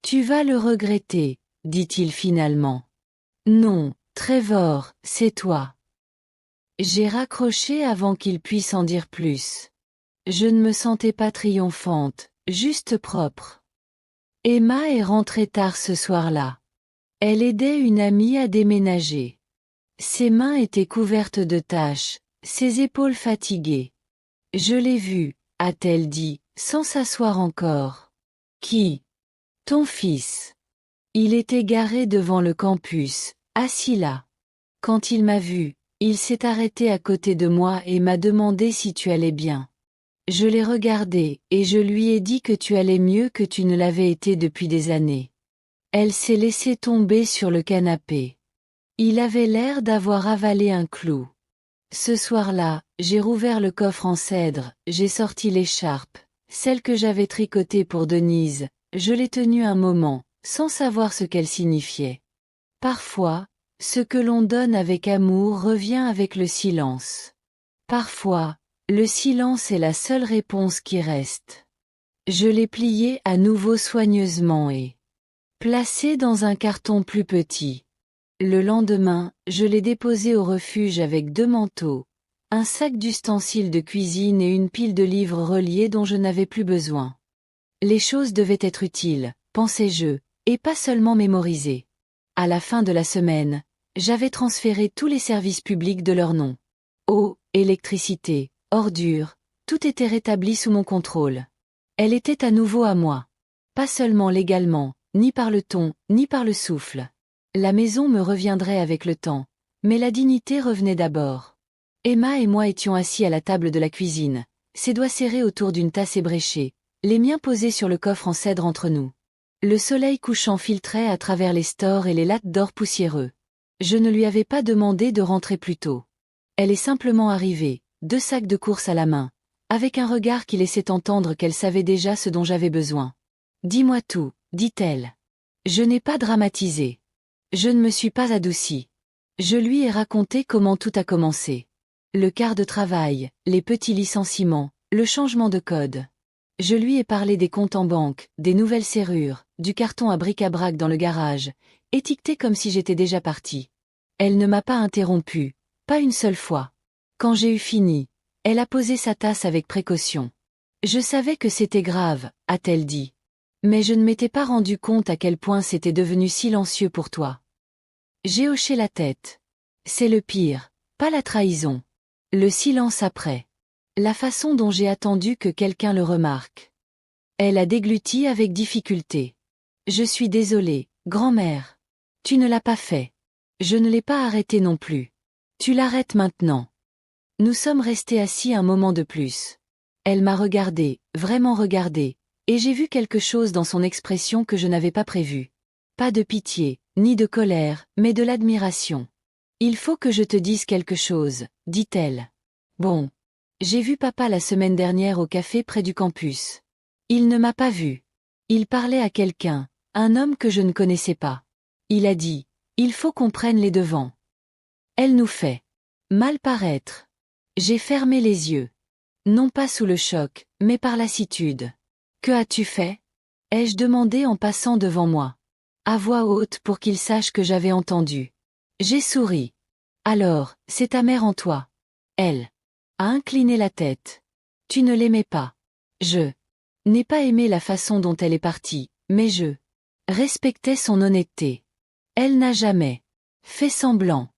Tu vas le regretter, dit-il finalement. Non, Trevor, c'est toi. J'ai raccroché avant qu'il puisse en dire plus. Je ne me sentais pas triomphante, juste propre. Emma est rentrée tard ce soir-là. Elle aidait une amie à déménager. Ses mains étaient couvertes de taches, ses épaules fatiguées. Je l'ai vue, a-t-elle dit, sans s'asseoir encore. Qui? Ton fils. Il était garé devant le campus, assis là. Quand il m'a vu, il s'est arrêté à côté de moi et m'a demandé si tu allais bien. Je l'ai regardé, et je lui ai dit que tu allais mieux que tu ne l'avais été depuis des années. Elle s'est laissée tomber sur le canapé. Il avait l'air d'avoir avalé un clou. Ce soir-là, j'ai rouvert le coffre en cèdre, j'ai sorti l'écharpe, celle que j'avais tricotée pour Denise, je l'ai tenue un moment, sans savoir ce qu'elle signifiait. Parfois, ce que l'on donne avec amour revient avec le silence. Parfois, le silence est la seule réponse qui reste. Je l'ai plié à nouveau soigneusement et placé dans un carton plus petit. Le lendemain, je l'ai déposé au refuge avec 2 manteaux, un sac d'ustensiles de cuisine et une pile de livres reliés dont je n'avais plus besoin. Les choses devaient être utiles, pensais-je, et pas seulement mémorisées. À la fin de la semaine, j'avais transféré tous les services publics de leur nom. Eau, électricité, ordures, tout était rétabli sous mon contrôle. Elle était à nouveau à moi. Pas seulement légalement, ni par le ton, ni par le souffle. La maison me reviendrait avec le temps, mais la dignité revenait d'abord. Emma et moi étions assis à la table de la cuisine, ses doigts serrés autour d'une tasse ébréchée, les miens posés sur le coffre en cèdre entre nous. Le soleil couchant filtrait à travers les stores et les lattes d'or poussiéreux. Je ne lui avais pas demandé de rentrer plus tôt. Elle est simplement arrivée, 2 sacs de course à la main, avec un regard qui laissait entendre qu'elle savait déjà ce dont j'avais besoin. « Dis-moi tout, dit-elle. Je n'ai pas dramatisé. Je ne me suis pas adoucie. Je lui ai raconté comment tout a commencé. Le quart de travail, les petits licenciements, le changement de code. Je lui ai parlé des comptes en banque, des nouvelles serrures, du carton à bric-à-brac dans le garage, étiqueté comme si j'étais déjà partie. Elle ne m'a pas interrompue, pas une seule fois. Quand j'ai eu fini, elle a posé sa tasse avec précaution. Je savais que c'était grave, a-t-elle dit. Mais je ne m'étais pas rendu compte à quel point c'était devenu silencieux pour toi. J'ai hoché la tête. C'est le pire, pas la trahison. Le silence après. La façon dont j'ai attendu que quelqu'un le remarque. Elle a dégluti avec difficulté. Je suis désolée, grand-mère. Tu ne l'as pas fait. Je ne l'ai pas arrêté non plus. Tu l'arrêtes maintenant. Nous sommes restés assis un moment de plus. Elle m'a regardé, vraiment regardé, et j'ai vu quelque chose dans son expression que je n'avais pas prévu. Pas de pitié, ni de colère, mais de l'admiration. Il faut que je te dise quelque chose, dit-elle. Bon. J'ai vu papa la semaine dernière au café près du campus. Il ne m'a pas vu. Il parlait à quelqu'un, un homme que je ne connaissais pas. Il a dit, il faut qu'on prenne les devants. Elle nous fait mal paraître. J'ai fermé les yeux. Non pas sous le choc, mais par lassitude. Que as-tu fait? Ai-je demandé en passant devant moi. À voix haute pour qu'il sache que j'avais entendu. J'ai souri. Alors, c'est ta mère en toi. Elle a incliné la tête. Tu ne l'aimais pas. Je n'ai pas aimé la façon dont elle est partie, mais je respectais son honnêteté. Elle n'a jamais fait semblant.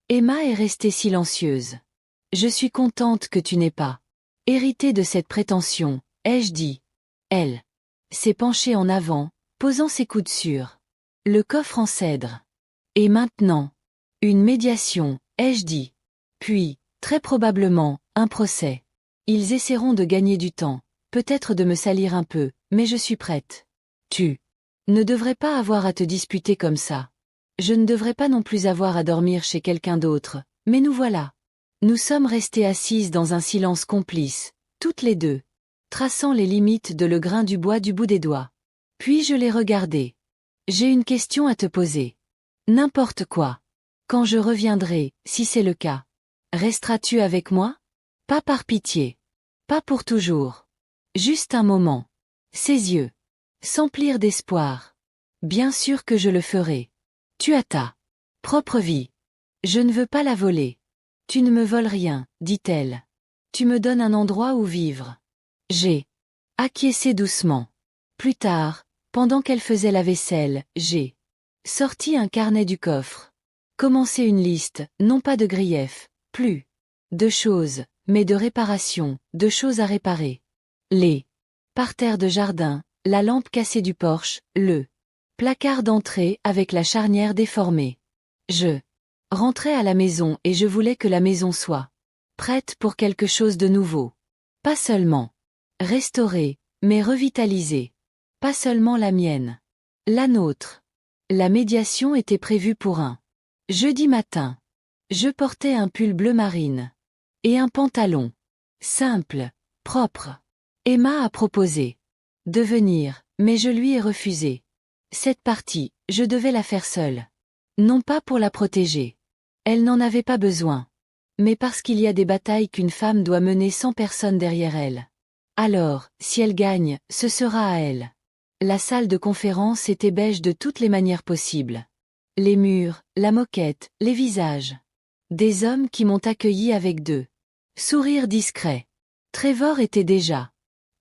Emma est restée silencieuse. Je suis contente que tu n'aies pas hérité de cette prétention, ai-je dit. Elle s'est penchée en avant, posant ses coudes sur le coffre en cèdre. Et maintenant? Une médiation, ai-je dit. Puis, très probablement, un procès. Ils essaieront de gagner du temps, peut-être de me salir un peu, mais je suis prête. Tu ne devrais pas avoir à te disputer comme ça. Je ne devrais pas non plus avoir à dormir chez quelqu'un d'autre, mais nous voilà. Nous sommes restées assises dans un silence complice, toutes les deux, traçant les limites de le grain du bois du bout des doigts. Puis je l'ai regardé. J'ai une question à te poser. N'importe quoi. Quand je reviendrai, si c'est le cas, resteras-tu avec moi? Pas par pitié. Pas pour toujours. Juste un moment. Ses yeux s'emplirent d'espoir. Bien sûr que je le ferai. Tu as ta propre vie. Je ne veux pas la voler. Tu ne me voles rien, dit-elle. Tu me donnes un endroit où vivre. J'ai acquiescé doucement. Plus tard, pendant qu'elle faisait la vaisselle, j'ai sorti un carnet du coffre. Commencé une liste, non pas de griefs, plus de choses, mais de réparations, de choses à réparer. Les parterres de jardin, la lampe cassée du porche, le placard d'entrée avec la charnière déformée. Je rentrais à la maison et je voulais que la maison soit prête pour quelque chose de nouveau. Pas seulement restaurée, mais revitalisée. Pas seulement la mienne. La nôtre. La médiation était prévue pour un jeudi matin. Je portais un pull bleu marine. Et un pantalon. Simple, propre. Emma a proposé de venir, mais je lui ai refusé. Cette partie, je devais la faire seule. Non pas pour la protéger. Elle n'en avait pas besoin. Mais parce qu'il y a des batailles qu'une femme doit mener sans personne derrière elle. Alors, si elle gagne, ce sera à elle. La salle de conférence était beige de toutes les manières possibles. Les murs, la moquette, les visages. Des hommes qui m'ont accueilli avec deux sourires discrets. Trevor était déjà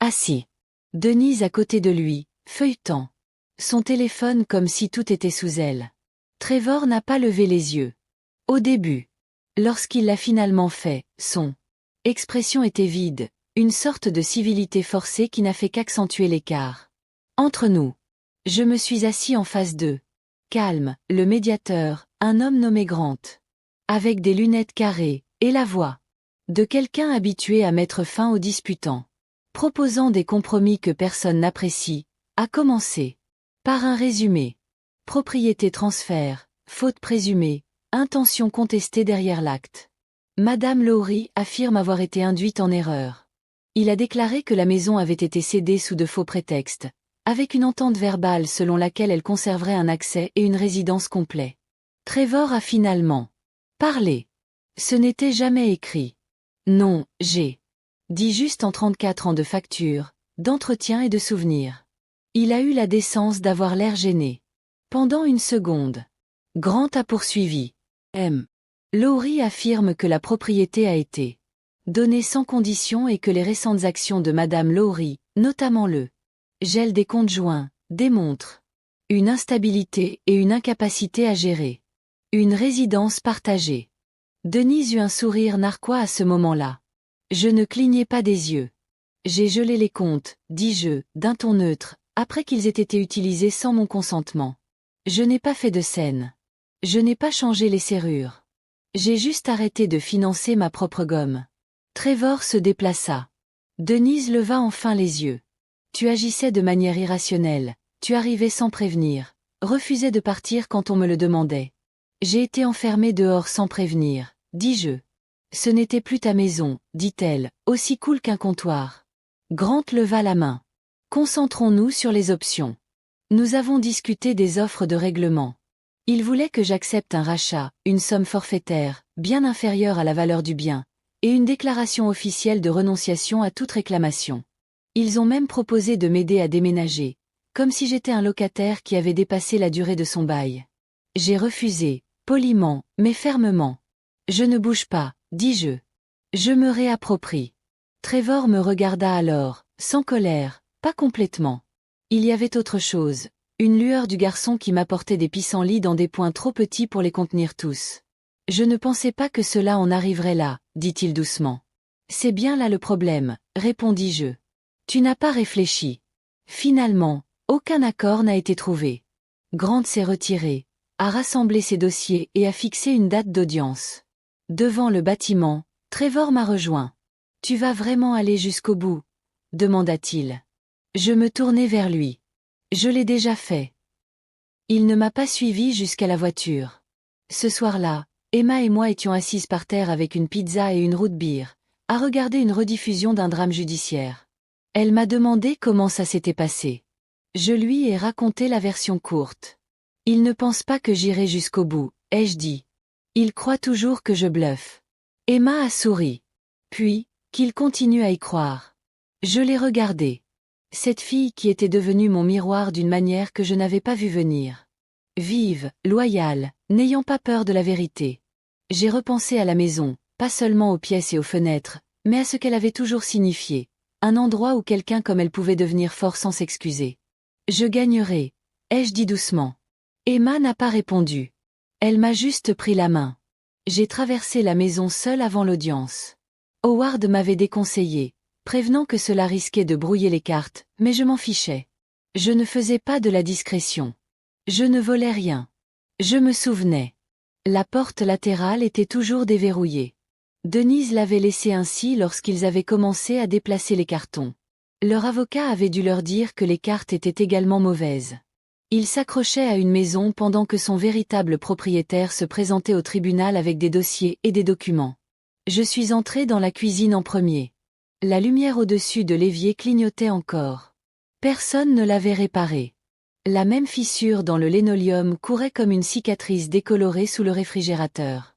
assis. Denise à côté de lui, feuilletant son téléphone comme si tout était sous elle. Trevor n'a pas levé les yeux. Au début. Lorsqu'il l'a finalement fait, son expression était vide, une sorte de civilité forcée qui n'a fait qu'accentuer l'écart. Entre nous. Je me suis assis en face d'eux. Calme, le médiateur, un homme nommé Grant. Avec des lunettes carrées, et la voix de quelqu'un habitué à mettre fin aux disputants. Proposant des compromis que personne n'apprécie, a commencé par un résumé. Propriété transfert, faute présumée, intention contestée derrière l'acte. Madame Lowry affirme avoir été induite en erreur. Il a déclaré que la maison avait été cédée sous de faux prétextes, avec une entente verbale selon laquelle elle conserverait un accès et une résidence complets. Trevor a finalement parlé. Ce n'était jamais écrit. Non, j'ai dit juste en 34 ans de facture, d'entretien et de souvenirs. Il a eu la décence d'avoir l'air gêné. Pendant une seconde. Grant a poursuivi. M. Lowry affirme que la propriété a été donnée sans condition et que les récentes actions de Madame Lowry, notamment le gel des comptes joints, démontrent une instabilité et une incapacité à gérer une résidence partagée. Denise eut un sourire narquois à ce moment-là. Je ne clignai pas des yeux. J'ai gelé les comptes, dis-je, d'un ton neutre, après qu'ils aient été utilisés sans mon consentement. Je n'ai pas fait de scène. Je n'ai pas changé les serrures. J'ai juste arrêté de financer ma propre gomme. Trevor se déplaça. Denise leva enfin les yeux. Tu agissais de manière irrationnelle, tu arrivais sans prévenir, refusais de partir quand on me le demandait. J'ai été enfermée dehors sans prévenir, dis-je. Ce n'était plus ta maison, dit-elle, aussi cool qu'un comptoir. Grant leva la main. Concentrons-nous sur les options. Nous avons discuté des offres de règlement. Il voulait que j'accepte un rachat, une somme forfaitaire, bien inférieure à la valeur du bien, et une déclaration officielle de renonciation à toute réclamation. Ils ont même proposé de m'aider à déménager, comme si j'étais un locataire qui avait dépassé la durée de son bail. J'ai refusé, poliment, mais fermement. Je ne bouge pas, dis-je. Je me réapproprie. Trevor me regarda alors, sans colère, pas complètement. Il y avait autre chose, une lueur du garçon qui m'apportait des pissenlits dans des points trop petits pour les contenir tous. Je ne pensais pas que cela en arriverait là, dit-il doucement. C'est bien là le problème, répondis-je. Tu n'as pas réfléchi. Finalement, aucun accord n'a été trouvé. Grant s'est retiré, a rassemblé ses dossiers et a fixé une date d'audience. Devant le bâtiment, Trevor m'a rejoint. Tu vas vraiment aller jusqu'au bout? Demanda-t-il. Je me tournai vers lui. Je l'ai déjà fait. Il ne m'a pas suivi jusqu'à la voiture. Ce soir-là, Emma et moi étions assises par terre avec une pizza et une root beer, à regarder une rediffusion d'un drame judiciaire. Elle m'a demandé comment ça s'était passé. Je lui ai raconté la version courte. Il ne pense pas que j'irai jusqu'au bout, ai-je dit. Il croit toujours que je bluffe. Emma a souri. Puis, qu'il continue à y croire. Je l'ai regardé. Cette fille qui était devenue mon miroir d'une manière que je n'avais pas vu venir. Vive, loyale, n'ayant pas peur de la vérité. J'ai repensé à la maison, pas seulement aux pièces et aux fenêtres, mais à ce qu'elle avait toujours signifié. Un endroit où quelqu'un comme elle pouvait devenir fort sans s'excuser. Je gagnerai, ai-je dit doucement. Emma n'a pas répondu. Elle m'a juste pris la main. J'ai traversé la maison seule avant l'audience. Howard m'avait déconseillé, prévenant que cela risquait de brouiller les cartes, mais je m'en fichais. Je ne faisais pas de la discrétion. Je ne volais rien. Je me souvenais. La porte latérale était toujours déverrouillée. Denise l'avait laissée ainsi lorsqu'ils avaient commencé à déplacer les cartons. Leur avocat avait dû leur dire que les cartes étaient également mauvaises. Il s'accrochait à une maison pendant que son véritable propriétaire se présentait au tribunal avec des dossiers et des documents. Je suis entrée dans la cuisine en premier. La lumière au-dessus de l'évier clignotait encore. Personne ne l'avait réparée. La même fissure dans le linoléum courait comme une cicatrice décolorée sous le réfrigérateur.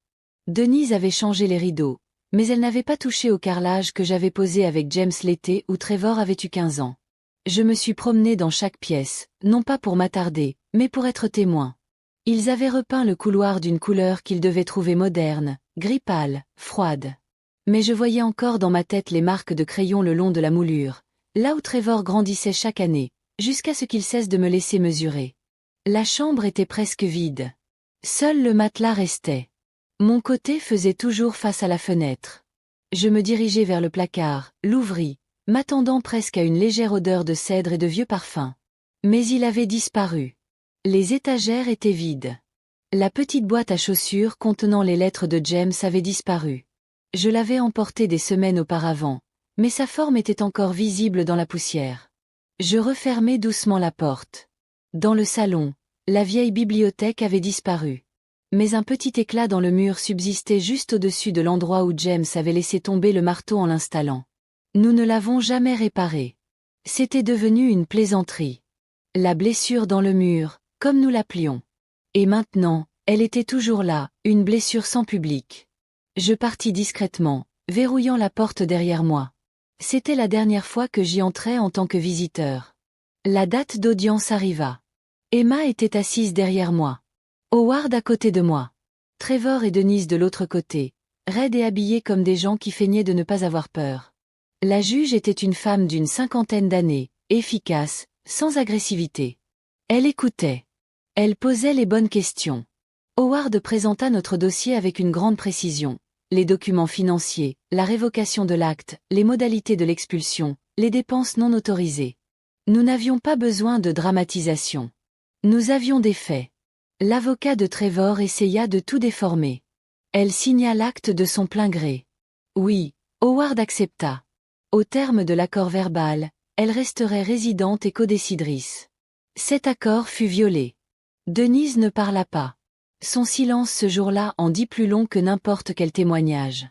Denise avait changé les rideaux, mais elle n'avait pas touché au carrelage que j'avais posé avec James l'été où Trevor avait eu 15 ans. Je me suis promenée dans chaque pièce, non pas pour m'attarder, mais pour être témoin. Ils avaient repeint le couloir d'une couleur qu'ils devaient trouver moderne, gris pâle, froide. Mais je voyais encore dans ma tête les marques de crayon le long de la moulure, là où Trevor grandissait chaque année, jusqu'à ce qu'il cesse de me laisser mesurer. La chambre était presque vide. Seul le matelas restait. Mon côté faisait toujours face à la fenêtre. Je me dirigeai vers le placard, l'ouvris, m'attendant presque à une légère odeur de cèdre et de vieux parfums. Mais il avait disparu. Les étagères étaient vides. La petite boîte à chaussures contenant les lettres de James avait disparu. Je l'avais emportée des semaines auparavant, mais sa forme était encore visible dans la poussière. Je refermai doucement la porte. Dans le salon, la vieille bibliothèque avait disparu. Mais un petit éclat dans le mur subsistait juste au-dessus de l'endroit où James avait laissé tomber le marteau en l'installant. Nous ne l'avons jamais réparé. C'était devenu une plaisanterie. La blessure dans le mur, comme nous l'appelions. Et maintenant, elle était toujours là, une blessure sans public. Je partis discrètement, verrouillant la porte derrière moi. C'était la dernière fois que j'y entrais en tant que visiteur. La date d'audience arriva. Emma était assise derrière moi. Howard à côté de moi. Trevor et Denise de l'autre côté, raides et habillés comme des gens qui feignaient de ne pas avoir peur. La juge était une femme d'une 50aine d'années, efficace, sans agressivité. Elle écoutait. Elle posait les bonnes questions. Howard présenta notre dossier avec une grande précision. Les documents financiers, la révocation de l'acte, les modalités de l'expulsion, les dépenses non autorisées. Nous n'avions pas besoin de dramatisation. Nous avions des faits. L'avocat de Trevor essaya de tout déformer. Elle signa l'acte de son plein gré. Oui, Howard accepta. Au terme de l'accord verbal, elle resterait résidente et codécidrice. Cet accord fut violé. Denise ne parla pas. Son silence ce jour-là en dit plus long que n'importe quel témoignage.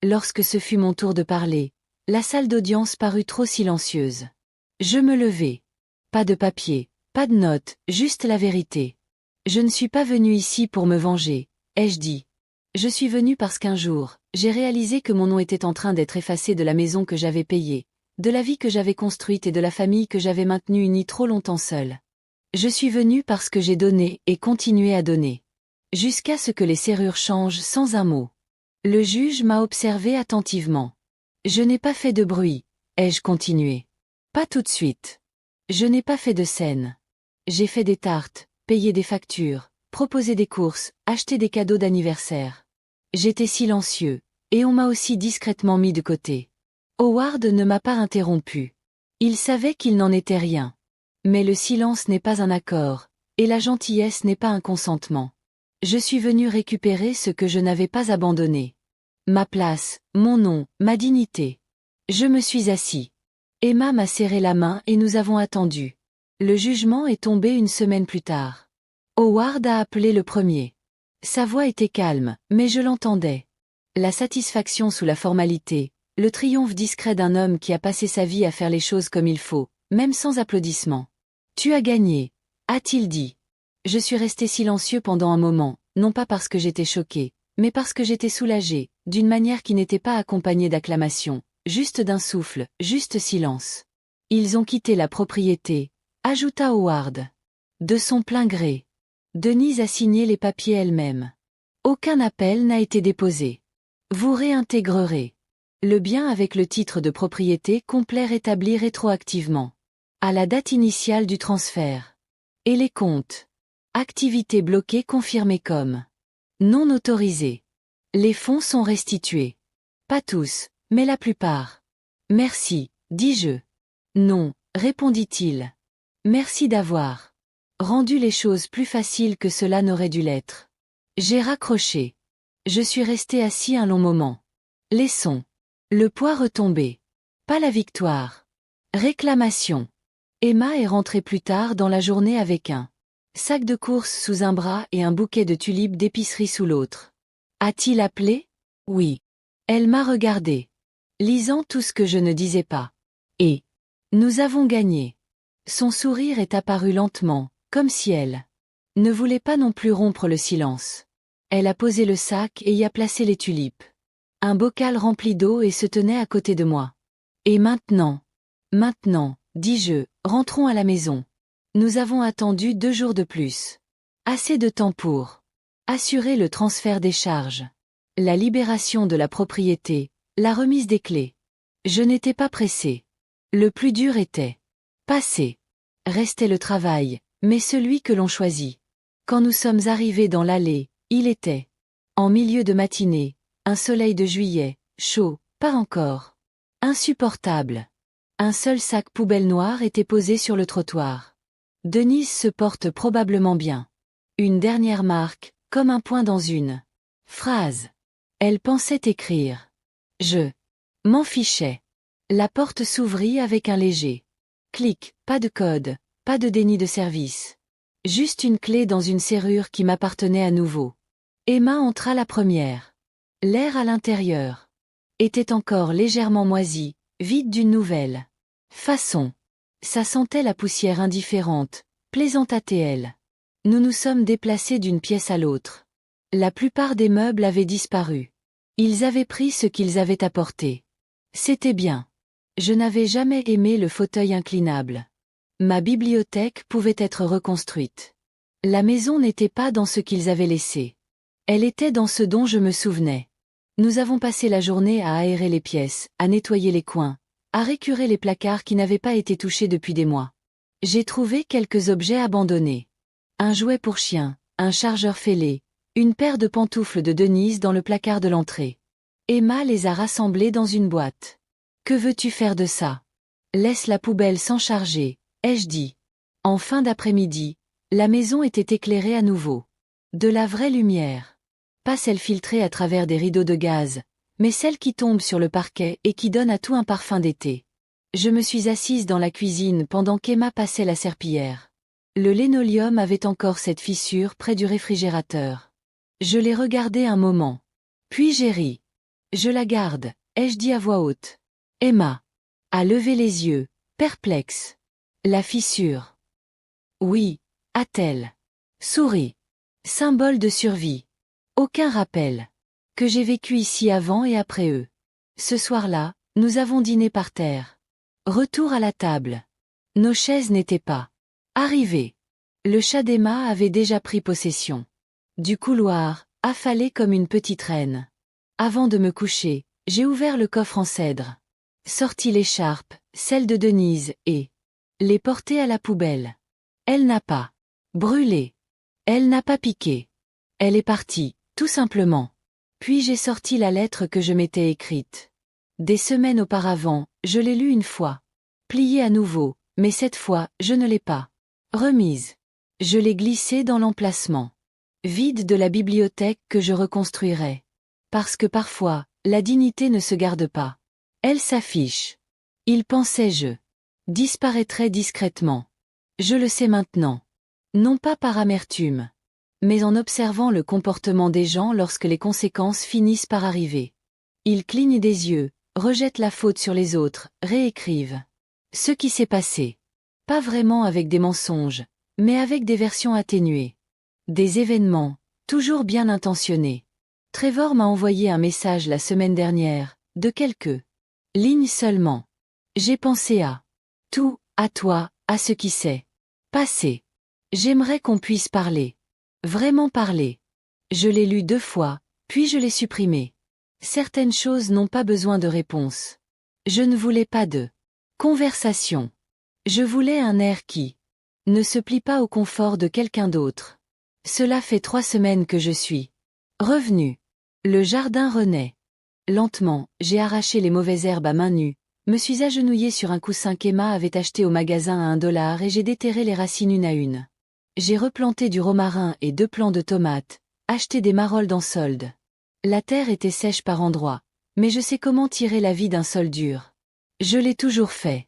Lorsque ce fut mon tour de parler, la salle d'audience parut trop silencieuse. Je me levai. Pas de papier, pas de notes, juste la vérité. Je ne suis pas venu ici pour me venger, ai-je dit. Je suis venu parce qu'un jour, j'ai réalisé que mon nom était en train d'être effacé de la maison que j'avais payée, de la vie que j'avais construite et de la famille que j'avais maintenue unie trop longtemps seule. Je suis venu parce que j'ai donné et continué à donner. Jusqu'à ce que les serrures changent sans un mot. Le juge m'a observé attentivement. Je n'ai pas fait de bruit, ai-je continué. Pas tout de suite. Je n'ai pas fait de scène. J'ai fait des tartes, payé des factures, proposé des courses, acheté des cadeaux d'anniversaire. J'étais silencieux, Et on m'a aussi discrètement mis de côté. Howard ne m'a pas interrompu. Il savait qu'il n'en était rien. Mais le silence n'est pas un accord, et la gentillesse n'est pas un consentement. Je suis venu récupérer ce que je n'avais pas abandonné. Ma place, mon nom, ma dignité. Je me suis assis. Emma m'a serré la main et nous avons attendu. Le jugement est tombé une semaine plus tard. Howard a appelé le premier. Sa voix était calme, mais je l'entendais. La satisfaction sous la formalité, le triomphe discret d'un homme qui a passé sa vie à faire les choses comme il faut, même sans applaudissements. Tu as gagné, a-t-il dit. Je suis resté silencieux pendant un moment, non pas parce que j'étais choqué, mais parce que j'étais soulagé, d'une manière qui n'était pas accompagnée d'acclamations, juste d'un souffle, juste silence. Ils ont quitté la propriété, ajouta Howard. De son plein gré. Denise a signé les papiers elle-même. Aucun appel n'a été déposé. Vous réintégrerez le bien avec le titre de propriété complet rétabli rétroactivement à la date initiale du transfert. Et les comptes. Activité bloquée confirmée comme non autorisée. Les fonds sont restitués. Pas tous, mais la plupart. Merci, dis-je. Non, répondit-il. Merci d'avoir rendu les choses plus faciles que cela n'aurait dû l'être. J'ai raccroché. Je suis resté assis un long moment. Laissons le poids retomber. Pas la victoire. Réclamation. Emma est rentrée plus tard dans la journée avec un sac de courses sous un bras et un bouquet de tulipes d'épicerie sous l'autre. A-t-il appelé? Oui. Elle m'a regardé, lisant tout ce que je ne disais pas. Et nous avons gagné. Son sourire est apparu lentement, comme si elle ne voulait pas non plus rompre le silence. Elle a posé le sac et y a placé les tulipes. Un bocal rempli d'eau et se tenait à côté de moi. Et maintenant, dis-je, rentrons à la maison. Nous avons attendu 2 jours de plus. Assez de temps pour assurer le transfert des charges, la libération de la propriété, la remise des clés. Je n'étais pas pressé. Le plus dur était passé. Restait le travail, mais celui que l'on choisit. Quand nous sommes arrivés dans l'allée, il était en milieu de matinée, un soleil de juillet, chaud, pas encore. Insupportable. Un seul sac poubelle noir était posé sur le trottoir. Denise se porte probablement bien. Une dernière marque, comme un point dans une phrase. Elle pensait écrire. Je m'en fichais. La porte s'ouvrit avec un léger clic, pas de code, pas de déni de service. Juste une clé dans une serrure qui m'appartenait à nouveau. Emma entra la première. L'air à l'intérieur était encore légèrement moisi, vide d'une nouvelle façon. Ça sentait la poussière indifférente, plaisantait-elle. Nous nous sommes déplacés d'une pièce à l'autre. La plupart des meubles avaient disparu. Ils avaient pris ce qu'ils avaient apporté. C'était bien. Je n'avais jamais aimé le fauteuil inclinable. Ma bibliothèque pouvait être reconstruite. La maison n'était pas dans ce qu'ils avaient laissé. Elle était dans ce dont je me souvenais. Nous avons passé la journée à aérer les pièces, à nettoyer les coins, à récurer les placards qui n'avaient pas été touchés depuis des mois. J'ai trouvé quelques objets abandonnés. Un jouet pour chien, un chargeur fêlé, une paire de pantoufles de Denise dans le placard de l'entrée. Emma les a rassemblés dans une boîte. Que veux-tu faire de ça? Laisse la poubelle sans charger, ai-je dit. En fin d'après-midi, la maison était éclairée à nouveau. De la vraie lumière. Pas celle filtrée à travers des rideaux de gaz, mais celle qui tombe sur le parquet et qui donne à tout un parfum d'été. Je me suis assise dans la cuisine pendant qu'Emma passait la serpillière. Le linoléum avait encore cette fissure près du réfrigérateur. Je l'ai regardé un moment. Puis j'ai ri. Je la garde, ai-je dit à voix haute. Emma a levé les yeux, perplexe. La fissure. Oui, a-t-elle souri. Symbole de survie. Aucun rappel. Que j'ai vécu ici avant et après eux. Ce soir-là, nous avons dîné par terre. Retour à la table. Nos chaises n'étaient pas arrivées. Le chat d'Emma avait déjà pris possession du couloir, affalé comme une petite reine. Avant de me coucher, j'ai ouvert le coffre en cèdre. Sorti l'écharpe, celle de Denise, et les porté à la poubelle. Elle n'a pas brûlé. Elle n'a pas piqué. Elle est partie, tout simplement. Puis j'ai sorti la lettre que je m'étais écrite. Des semaines auparavant, je l'ai lue une fois. Pliée à nouveau, mais cette fois, je ne l'ai pas remise. Je l'ai glissée dans l'emplacement vide de la bibliothèque que je reconstruirai. Parce que parfois, la dignité ne se garde pas. Elle s'affiche. Il pensait je disparaîtrait discrètement. Je le sais maintenant. Non pas par amertume, mais en observant le comportement des gens lorsque les conséquences finissent par arriver. Ils clignent des yeux, rejettent la faute sur les autres, réécrivent ce qui s'est passé. Pas vraiment avec des mensonges, mais avec des versions atténuées. Des événements, toujours bien intentionnés. Trevor m'a envoyé un message la semaine dernière, de quelques lignes seulement. J'ai pensé à tout, à toi, à ce qui s'est passé. J'aimerais qu'on puisse parler. Vraiment parler. Je l'ai lu 2 fois, puis je l'ai supprimé. Certaines choses n'ont pas besoin de réponse. Je ne voulais pas de conversation. Je voulais un air qui ne se plie pas au confort de quelqu'un d'autre. Cela fait 3 semaines que je suis revenu. Le jardin renaît. Lentement, j'ai arraché les mauvaises herbes à main nue, me suis agenouillé sur un coussin qu'Emma avait acheté au magasin à $1 et j'ai déterré les racines une à une. J'ai replanté du romarin et 2 plants de tomates, acheté des marolles en solde. La terre était sèche par endroits, mais je sais comment tirer la vie d'un sol dur. Je l'ai toujours fait.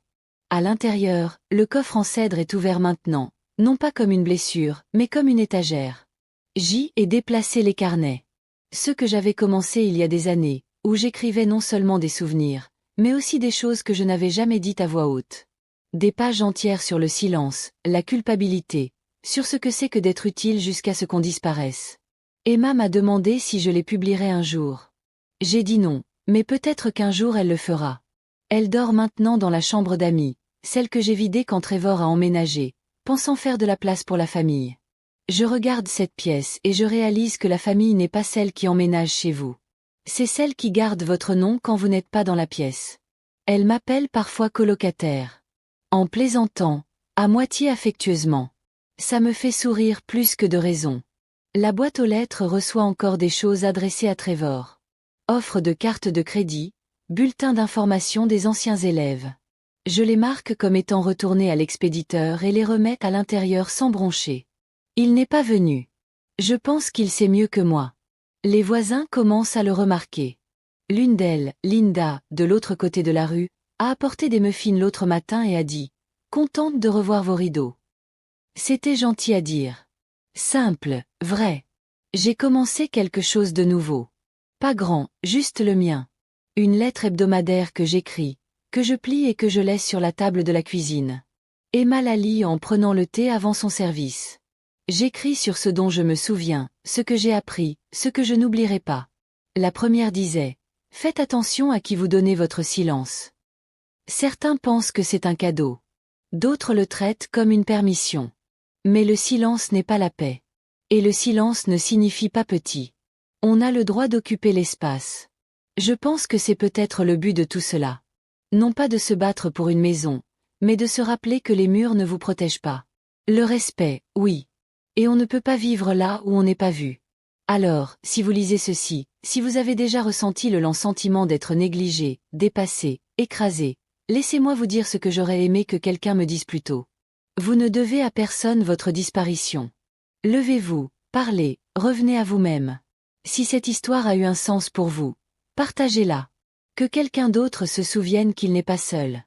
À l'intérieur, le coffre en cèdre est ouvert maintenant, non pas comme une blessure, mais comme une étagère. J'y ai déplacé les carnets. Ceux que j'avais commencé il y a des années, où j'écrivais non seulement des souvenirs, mais aussi des choses que je n'avais jamais dites à voix haute. Des pages entières sur le silence, la culpabilité, sur ce que c'est que d'être utile jusqu'à ce qu'on disparaisse. Emma m'a demandé si je les publierais un jour. J'ai dit non, mais peut-être qu'un jour elle le fera. Elle dort maintenant dans la chambre d'amis, celle que j'ai vidée quand Trevor a emménagé, pensant faire de la place pour la famille. Je regarde cette pièce et je réalise que la famille n'est pas celle qui emménage chez vous. C'est celle qui garde votre nom quand vous n'êtes pas dans la pièce. Elle m'appelle parfois colocataire. En plaisantant, à moitié affectueusement. Ça me fait sourire plus que de raison. La boîte aux lettres reçoit encore des choses adressées à Trevor. Offre de cartes de crédit, bulletin d'information des anciens élèves. Je les marque comme étant retournées à l'expéditeur et les remets à l'intérieur sans broncher. Il n'est pas venu. Je pense qu'il sait mieux que moi. Les voisins commencent à le remarquer. L'une d'elles, Linda, de l'autre côté de la rue, a apporté des muffins l'autre matin et a dit « Contente de revoir vos rideaux ». C'était gentil à dire. Simple, vrai. J'ai commencé quelque chose de nouveau. Pas grand, juste le mien. Une lettre hebdomadaire que j'écris, que je plie et que je laisse sur la table de la cuisine. Emma la lit en prenant le thé avant son service. J'écris sur ce dont je me souviens, ce que j'ai appris, ce que je n'oublierai pas. La première disait « Faites attention à qui vous donnez votre silence ». Certains pensent que c'est un cadeau. D'autres le traitent comme une permission. Mais le silence n'est pas la paix. Et le silence ne signifie pas petit. On a le droit d'occuper l'espace. Je pense que c'est peut-être le but de tout cela. Non pas de se battre pour une maison, mais de se rappeler que les murs ne vous protègent pas. Le respect, oui. Et on ne peut pas vivre là où on n'est pas vu. Alors, si vous lisez ceci, si vous avez déjà ressenti le lent sentiment d'être négligé, dépassé, écrasé, laissez-moi vous dire ce que j'aurais aimé que quelqu'un me dise plus tôt. Vous ne devez à personne votre disparition. Levez-vous, parlez, revenez à vous-même. Si cette histoire a eu un sens pour vous, partagez-la. Que quelqu'un d'autre se souvienne qu'il n'est pas seul.